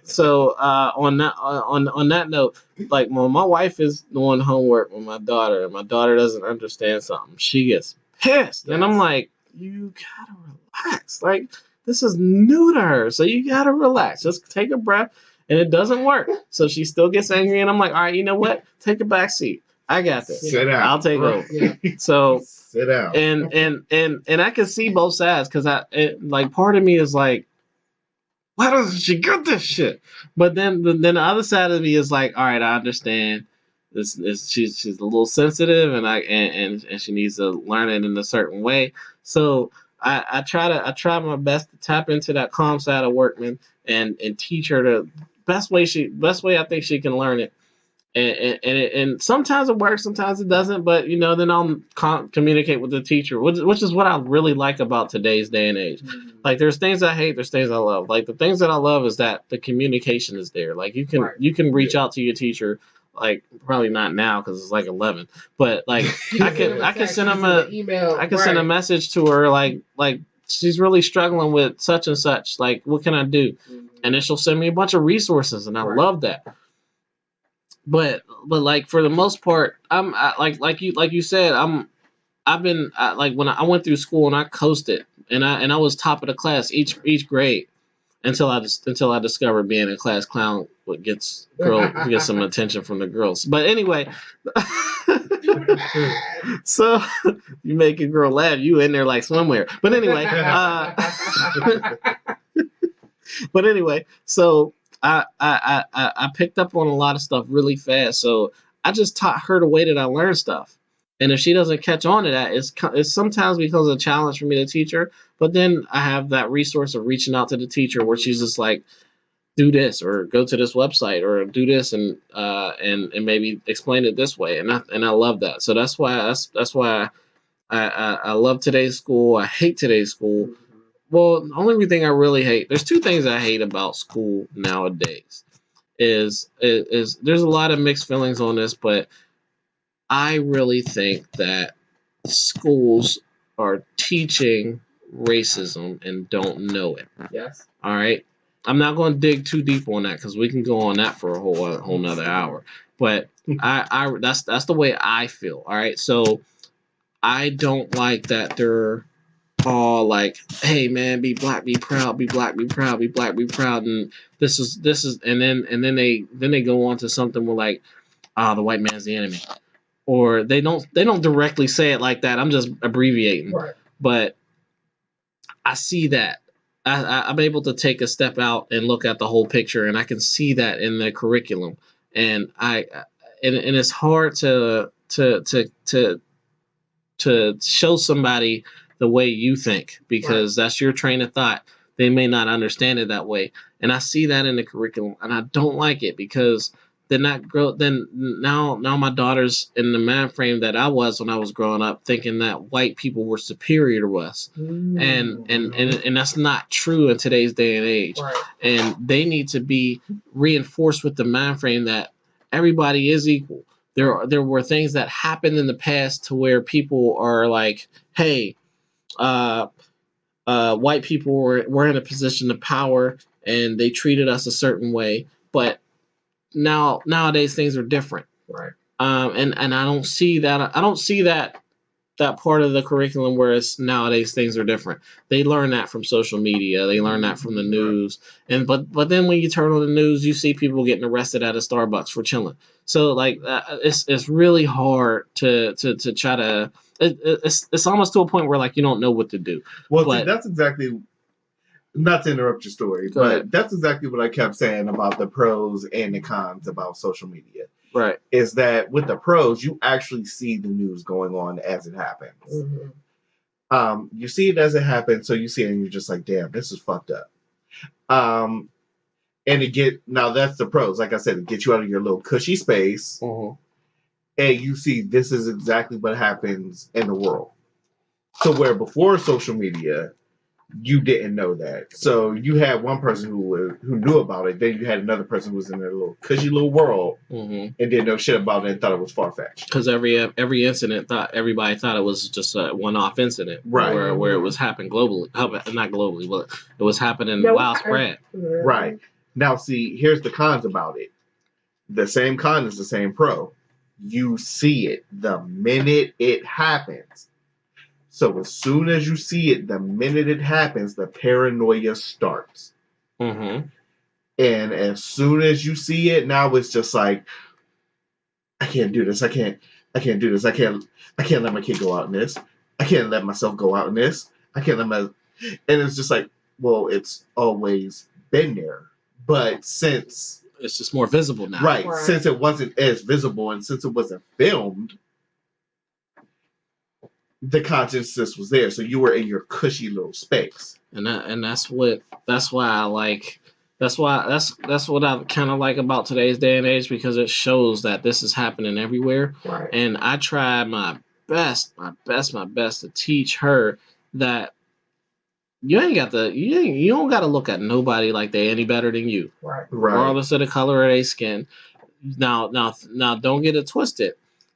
So on that note, like when my wife is doing homework with my daughter, and my daughter doesn't understand something, she gets pissed, and I'm like, you gotta relax. Like this is new to her, so you gotta relax. Just take a breath. And it doesn't work. So she still gets angry, and I'm like, all right, you know what? Take a back seat. I got this. Sit down. I'll take over. Yeah. So sit down. And I can see both sides because like part of me is like, why doesn't she get this shit? But then the other side of me is like, all right, I understand. She's a little sensitive, and she needs to learn it in a certain way. So I try my best to tap into that calm side of Workman and teach her the best way I think she can learn it. And sometimes it works, sometimes it doesn't. But then I'll communicate with the teacher, which is what I really like about today's day and age. Mm-hmm. Like there's things I hate, there's things I love. Like the things that I love is that the communication is there. Like you can reach out to your teacher. Like probably not now because it's like 11, but like I can send them email. I can send a message to her like she's really struggling with such and such. Like what can I do? Mm-hmm. And then she'll send me a bunch of resources, and I love that. But like for the most part, like you said, I've been like when I went through school and I coasted and I was top of the class each grade until I discovered being a class clown gets some attention from the girls. But anyway, so you make a girl laugh, you in there like swimwear. But anyway, so I picked up on a lot of stuff really fast. So I just taught her the way that I learn stuff. And if she doesn't catch on to that, it's sometimes becomes a challenge for me to teach her. But then I have that resource of reaching out to the teacher where she's just like, do this or go to this website or do this and maybe explain it this way. And I love that. So that's why I love today's school. I hate today's school. Well, the only thing I really hate, there's two things I hate about school nowadays. Is there's a lot of mixed feelings on this, but I really think that schools are teaching racism and don't know it. Yes. All right. I'm not going to dig too deep on that because we can go on that for a whole nother hour. But I that's the way I feel. All right. So I don't like that they're all like, hey man, be black, be proud, be black, be proud, be black, be proud, and this is and then they go on to something where like, the white man's the enemy. Or they don't directly say it like that. I'm just abbreviating. Right. But I see that. I'm able to take a step out and look at the whole picture, and I can see that in the curriculum. And and it's hard to show somebody the way you think because that's your train of thought. They may not understand it that way, and I see that in the curriculum, and I don't like it because then now my daughter's in the mind frame that I was when I was growing up, thinking that white people were superior to us, and that's not true in today's day and age. Right. And they need to be reinforced with the mind frame that everybody is equal. There were things that happened in the past to where people are like, hey, white people were in a position of power and they treated us a certain way, but nowadays things are different. Right. And I don't see that. I don't see that part of the curriculum where it's nowadays things are different. They learn that from social media. They learn that from the news. And but then when you turn on the news, you see people getting arrested at a Starbucks for chilling. So like it's really hard to try to. It's almost to a point where like you don't know what to do. Well, see, that's exactly. Not to interrupt your story, but that's exactly what I kept saying about the pros and the cons about social media. Right. Is that with the pros, you actually see the news going on as it happens. Mm-hmm. You see it as it happens, so you see it and you're just like, damn, this is fucked up. And now that's the pros. Like I said, it gets you out of your little cushy space. Mm-hmm. And you see this is exactly what happens in the world. So where before social media, you didn't know that. So you had one person who knew about it. Then you had another person who was in their little cushy little world and didn't know shit about it and thought it was far fetched. Because every incident everybody thought it was just a one-off incident, right? Where it was happening globally, not globally, but it was happening widespread. Right. Now, see, here's the cons about it. The same con is the same pro. You see it the minute it happens. So as soon as you see it, the minute it happens, the paranoia starts. And as soon as you see it, now it's just like, I can't do this. I can't do this. I can't let my kid go out in this. I can't let myself go out in this. I can't let my, and it's just like, well, it's always been there. But since it's just more visible now. Right. Since it wasn't as visible and since it wasn't filmed, the consciousness was there, so you were in your cushy little space, and that's what I kind of like about today's day and age, because it shows that this is happening everywhere. Right. And I try my best to teach her that you don't got to look at nobody like they any better than you, regardless of the color of their skin. Now, don't get it twisted.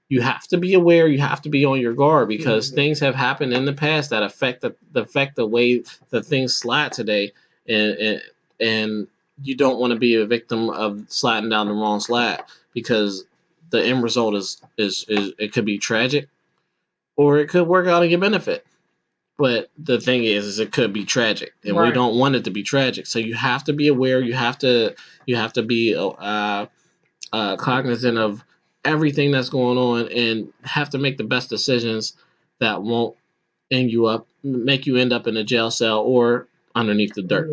You have to be aware. You have to be on your guard, because things have happened in the past that affect the way that things slide today, and you don't want to be a victim of sliding down the wrong slide, because the end result is it could be tragic, or it could work out in your benefit. But the thing is it could be tragic, and we don't want it to be tragic. So you have to be aware. You have to be cognizant of everything that's going on, and have to make the best decisions that won't make you end up in a jail cell or underneath the dirt.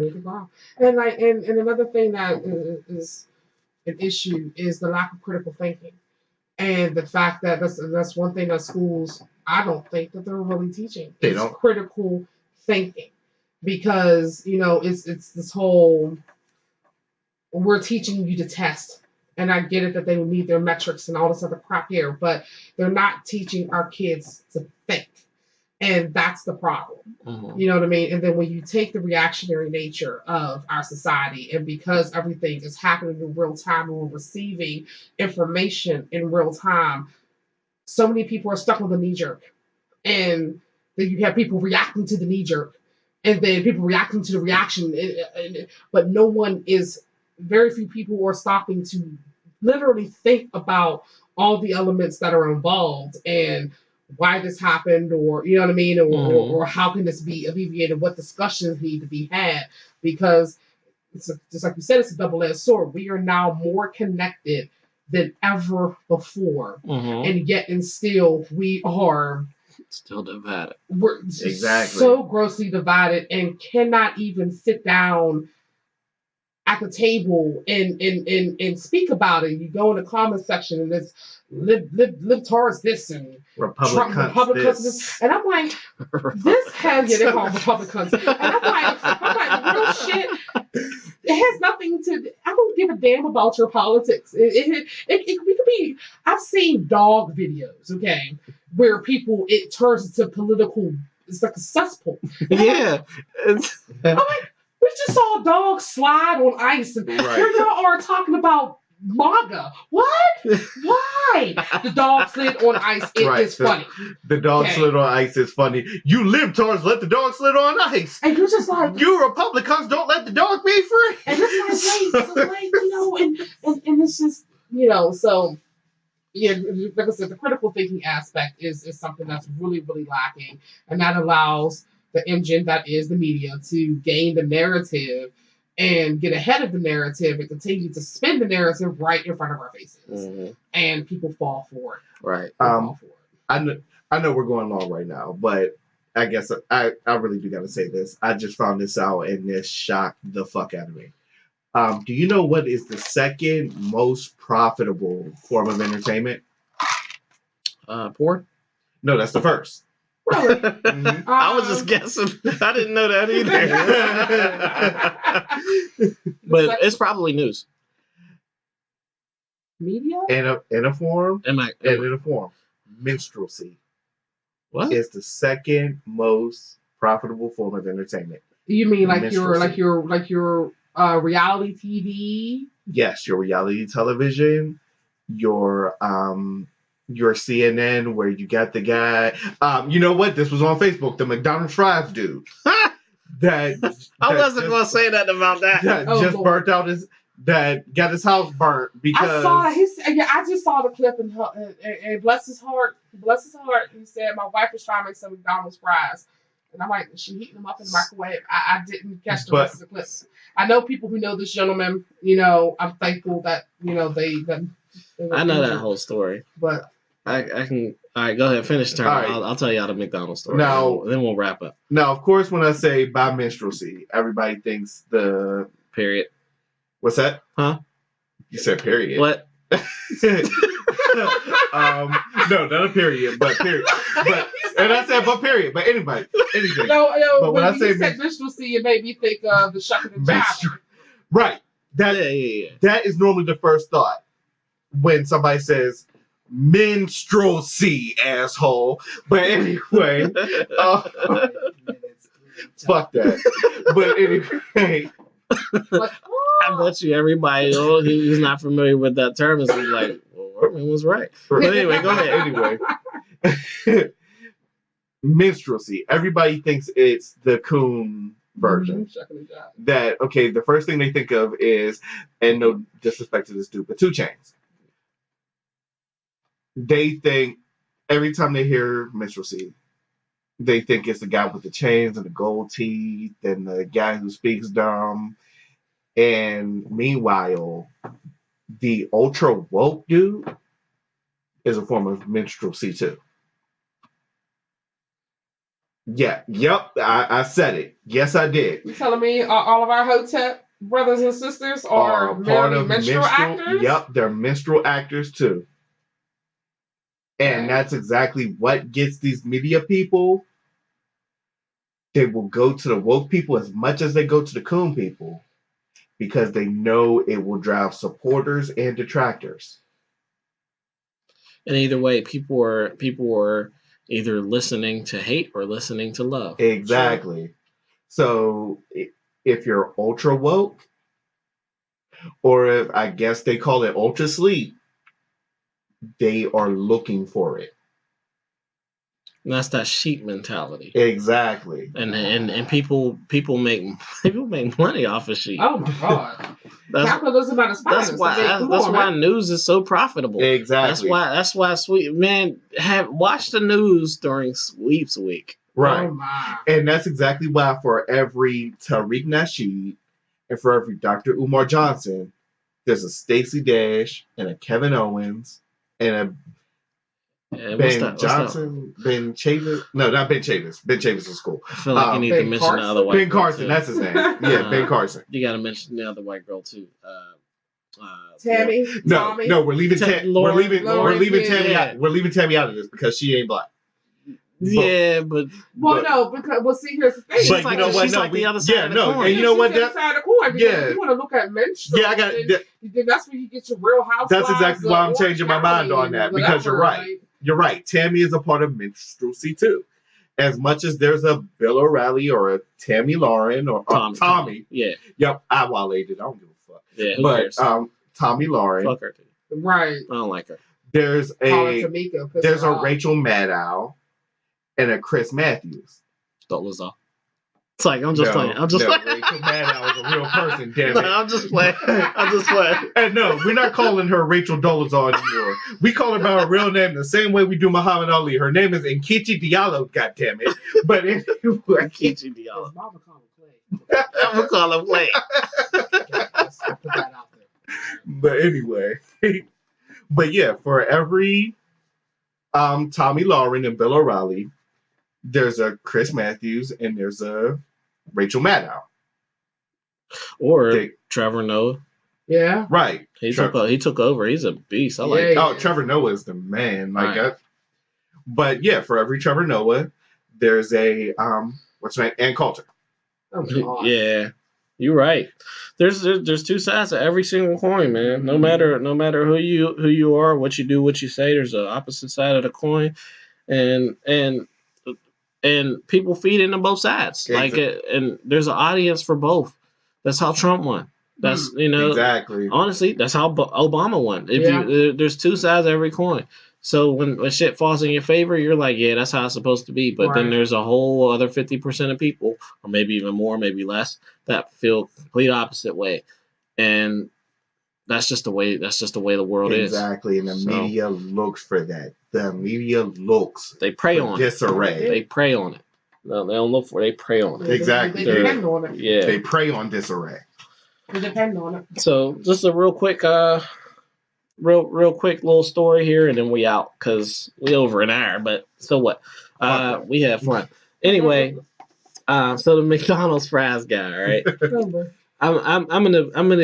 And another thing that is an issue is the lack of critical thinking, and the fact that that's one thing that schools, I don't think that they're really teaching. It's critical thinking, because it's this whole, we're teaching you to test. And I get it that they need their metrics and all this other crap here, but they're not teaching our kids to think. And that's the problem. You know what I mean? And then when you take the reactionary nature of our society, and because everything is happening in real time and we're receiving information in real time, so many people are stuck with a knee jerk. And then you have people reacting to the knee jerk, and then people reacting to the reaction. But very few people are stopping to literally think about all the elements that are involved and why this happened, or you know what I mean, or how can this be alleviated, what discussions need to be had, because just like you said, it's a double-edged sword. We are now more connected than ever before, and yet and still we are still divided. We're so grossly divided and cannot even sit down at the table and speak about it. You go in the comment section and it's libtards this and Republicans this. And I'm like, this has, they call them Republicans. And I'm like, real shit. It has nothing to, I don't give a damn about your politics. We could be, I've seen dog videos, okay, where it turns into political, it's like a cesspool. Yeah. I'm like, we just saw a dog slide on ice, and here y'all are talking about MAGA. What? Why? The dog slid on ice. It's funny. The dog slid on ice is funny. You libtards let the dog slid on ice. And you're just like, you Republicans don't let the dog be free. And it's like, and it's just, so. Yeah, like I said, the critical thinking aspect is something that's really, really lacking, and that allows the engine that is the media to gain the narrative and get ahead of the narrative and continue to spin the narrative right in front of our faces, and people fall for it. Right. I know we're going long right now, but I guess I really do got to say this. I just found this out, and this shocked the fuck out of me. Do you know what is the second most profitable form of entertainment? Porn? No, that's the first. Really? I was just guessing. I didn't know that either. But it's probably news. Media? In a form. In a form. Minstrelsy. What? Is the second most profitable form of entertainment. You mean like minstrelsy. your reality TV? Yes, your reality television, your CNN where you got the guy. You know what? This was on Facebook. The McDonald's fries dude. That I wasn't going to say that about that. That just Lord. Burnt out his. That got his house burnt because I saw that. I just saw the clip and bless his heart. Bless his heart. He said my wife was trying to make some McDonald's fries. And I'm like, she heating them up in the microwave. I didn't catch the rest of the clip. I know people who know this gentleman. I'm thankful that they I know that whole story, but I can. All right, go ahead, finish turn. Right. I'll tell y'all the McDonald's story. Now, then we'll wrap up. Now, of course, when I say biminstrelsy, everybody thinks the period. What's that? Huh? You said period. What? No, not a period, but period. And I said, but period. But anybody, anything. No. But when I say minstrelsy, it made me think of the shucking and jiving. Right. That is normally the first thought when somebody says minstrelsy, asshole. But anyway, fuck that. But anyway. I bet you everybody who's not familiar with that term is like, well, Workman was right. But anyway, go ahead. Anyway. Minstrelsy. Everybody thinks it's the coon version. That, okay, the first thing they think of is, and no disrespect to this dude, but 2 Chainz. They think, every time they hear minstrelsy, they think it's the guy with the chains and the gold teeth and the guy who speaks dumb. And meanwhile, the ultra woke dude is a form of minstrelsy too. Yeah, yep, I said it. Yes, I did. You telling me all of our Hotep brothers and sisters are part of minstrel actors? Yep, they're minstrel actors too. And that's exactly what gets these media people. They will go to the woke people as much as they go to the coon people because they know it will drive supporters and detractors. And either way, people were either listening to hate or listening to love. Exactly. Sure. So if you're ultra woke, or if I guess they call it ultra sleep, they are looking for it. And that's that sheep mentality. Exactly. And people make money off of sheep. Oh my god. That's why news is so profitable. Exactly. That's why sweep man watch the news during sweeps week. Right. Oh my. And that's exactly why for every Tariq Nasheed and for every Dr. Umar Johnson, there's a Stacey Dash and a Kevin Owens and a Ben Johnson, Ben Chavis. No, not Ben Chavis. Ben Chavis is cool. I feel like you need to mention Carson? the other white Ben Carson, that's his name. Yeah, Ben Carson. You got to mention the other white girl too. Tammy. No, we're leaving we're leaving Tammy out. We're leaving Tammy out of this because she ain't black. But see, here's the thing. She's like, you know what? She's like the other side of the coin. And you know what? The other side of the coin. If you want to look at minstrel, that's where you get your real housewives. That's exactly why I'm changing my mind on that because you're right. Like, you're right. Tammy is a part of minstrelsy too. As much as there's a Bill O'Reilly or a Tammy Lauren or Tommy. Yeah. Yep. I waleed it. I don't give a fuck. Yeah. Who cares? Tommy Lauren. Fuck her too. Right. I don't like her. There's a Rachel Maddow and a Chris Matthews. Don't lose all. It's like I'm just playing. I'm just playing. Rachel Maddow is a real person, damn it. I'm just playing. And no, we're not calling her Rachel Dolezal anymore. We call her by her real name the same way we do Muhammad Ali. Her name is Nkechi Diallo, goddammit. But anyway. Nkechi Diallo. I'm going to call him Clay. But anyway. But yeah, for every Tommy Lauren and Bill O'Reilly, there's a Chris Matthews and there's a Rachel Maddow. Or Trevor Noah. Yeah. Right. He took over. He's a beast. I like that. Trevor Noah is the man. Like that. But yeah, for every Trevor Noah, there's a what's her name? Ann Coulter. Oh, yeah. You're right. There's 2 sides to every single coin, man. No matter who you are, what you do, what you say, there's an opposite side of the coin. And and people feed into both sides. Like, and there's an audience for both. That's how Trump won. That's exactly. Honestly, that's how Obama won. There's two sides of every coin. So when shit falls in your favor, you're like, yeah, that's how it's supposed to be. But then there's a whole other 50% of people, or maybe even more, maybe less, that feel complete opposite way, and that's just the way the world is. Exactly, and the media looks for that. The media looks. They prey on disarray. They prey on it. No, they don't look for it. They prey on it. Exactly. They depend on it. Yeah. They prey on disarray. They depend on it. So just a real quick real quick little story here, and then we out because we over an hour. But so what? We have fun anyway. So the McDonald's fries guy, right? I'm in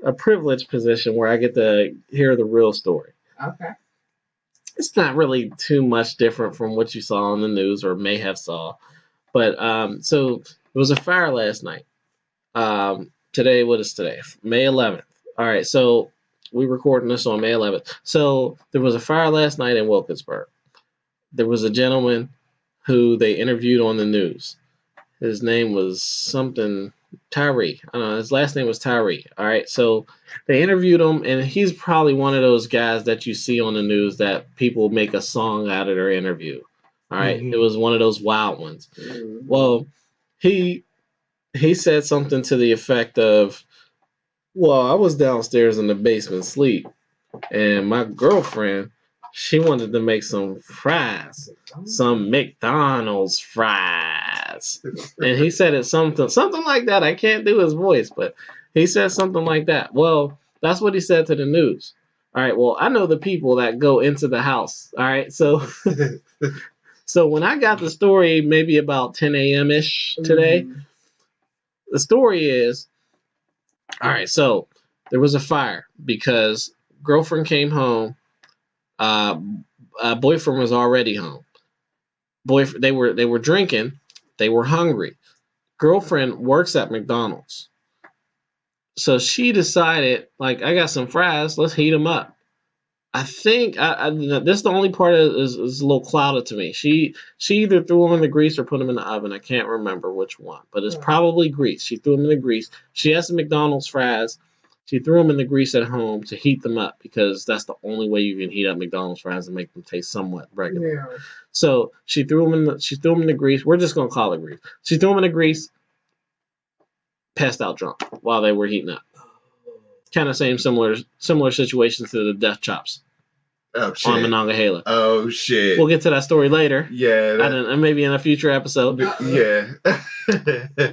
a privileged position where I get to hear the real story. Okay. It's not really too much different from what you saw on the news or may have saw, but so it was a fire last night. Today, what is today? May 11th. All right, so we recording this on May 11th. So there was a fire last night in Wilkinsburg. There was a gentleman who they interviewed on the news. His name was something Tyree. I don't know. His last name was Tyree. All right, so they interviewed him, and he's probably one of those guys that you see on the news that people make a song out of their interview. All right, It was one of those wild ones. Well, he said something to the effect of, well, I was downstairs in the basement asleep, and my girlfriend, she wanted to make some fries, some McDonald's fries. And he said it something like that. I can't do his voice, but he said something like that. Well, that's what he said to the news. All right, well, I know the people that go into the house. All right, so so when I got the story maybe about 10 a.m.-ish today, the story is, all right, so there was a fire because girlfriend came home. Boyfriend was already home. They were drinking. They were hungry. Girlfriend works at McDonald's. So she decided, like, I got some fries. Let's heat them up. I think this is the only part that is a little clouded to me. She either threw them in the grease or put them in the oven. I can't remember which one, but it's probably grease. She threw them in the grease. She has some McDonald's fries. She threw them in the grease at home to heat them up because that's the only way you can heat up McDonald's fries and make them taste somewhat regular. Yeah. So she threw them in the grease. We're just gonna call it grease. She threw them in the grease. Passed out drunk while they were heating up. Kind of similar situations to the death chops. Oh shit! On Monongahela. Oh shit! We'll get to that story later. Yeah. Maybe in a future episode. Yeah.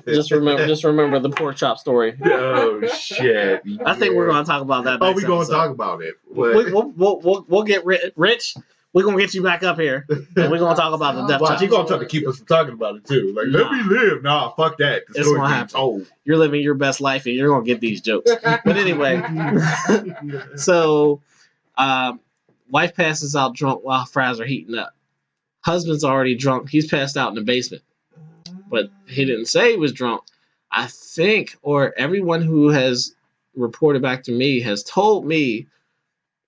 just remember the pork chop story. Oh shit! I think we're gonna talk about that. We're gonna talk about it. We'll get Rich. We're gonna get you back up here, and we're gonna talk about the death chops. You're gonna try to keep us from talking about it too. Like, let me live. Nah, fuck that. It's gonna happen. Told. You're living your best life, and you're gonna get these jokes. But anyway, so, wife passes out drunk while fries are heating up. Husband's already drunk. He's passed out in the basement, but he didn't say he was drunk. I think, or everyone who has reported back to me has told me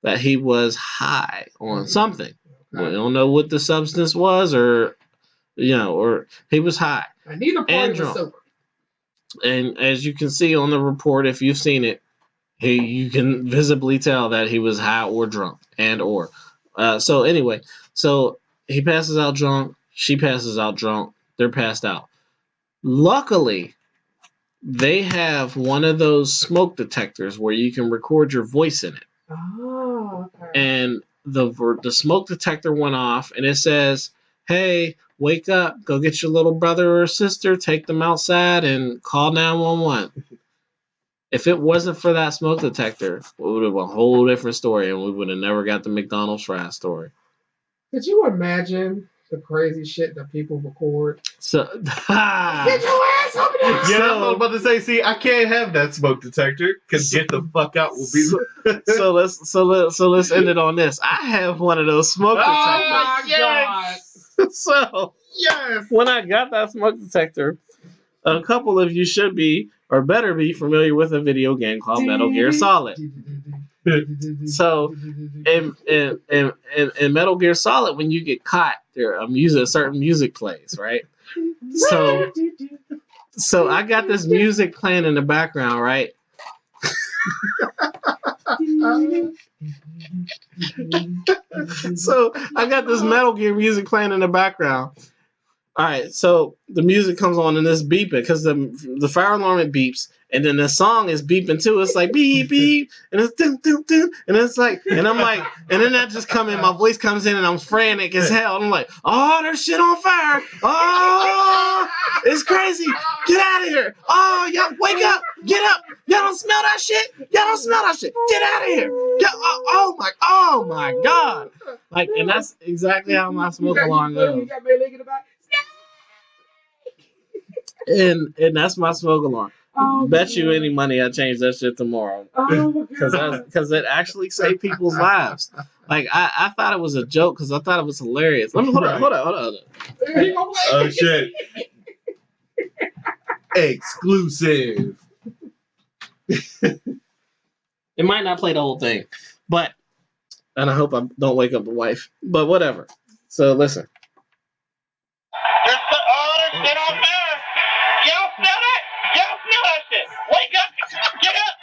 that he was high on something. We don't know what the substance was, or he was high. I need a point of sober. And as you can see on the report, if you've seen it, you can visibly tell that he was high or drunk, so anyway, so he passes out drunk. She passes out drunk. They're passed out. Luckily, they have one of those smoke detectors where you can record your voice in it. Oh, okay. And the smoke detector went off, and it says, "Hey, wake up! Go get your little brother or sister, take them outside, and call 911." If it wasn't for that smoke detector, it would have been a whole different story, and we would have never got the McDonald's fries story. Could you imagine the crazy shit that people record? So, get your ass over there! Yeah, I was about to say. See, I can't have that smoke detector because get the fuck out will be. So let's end it on this. I have one of those smoke detectors. Oh my god! So yes, when I got that smoke detector, a couple of you should be or better be familiar with a video game called Metal Gear Solid. So in Metal Gear Solid, when you get caught, a certain music plays, right? So I got this music playing in the background, right? So I got this Metal Gear music playing in the background. All right, so the music comes on and it's beeping because the fire alarm it beeps, and then the song is beeping too. It's like beep beep, and it's dun, dun, dun, and it's like, and I'm like, and then that just come in. My voice comes in, and I'm frantic as hell. And I'm like, oh, there's shit on fire! Oh, it's crazy! Get out of here! Oh, y'all wake up! Get up! Y'all don't smell that shit! Y'all don't smell that shit! Get out of here! Oh my God! Like, and that's exactly how my smoke alarm goes. And that's my smoke alarm. Bet you any money I change that shit tomorrow. Because it actually saved people's lives. Like, I thought it was a joke because I thought it was hilarious. Hold on. Oh, shit. Exclusive. It might not play the whole thing. And I hope I don't wake up the wife. But whatever. So, listen. There's shit on fire. Y'all smell that? Y'all smell that shit. Wake up. Get up.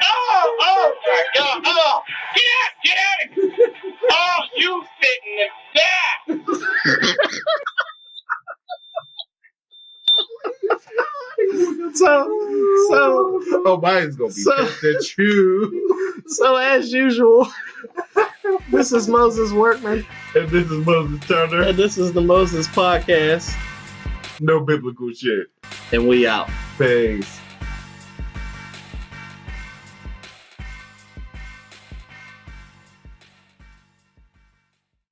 Oh my God. Oh, get out. Oh, you fitting to die. Oh, mine's gonna be pissed at you. So as usual, this is Moses Workman. And this is Moses Turner. And this is the Moses Podcast. No biblical shit. And we out. Peace.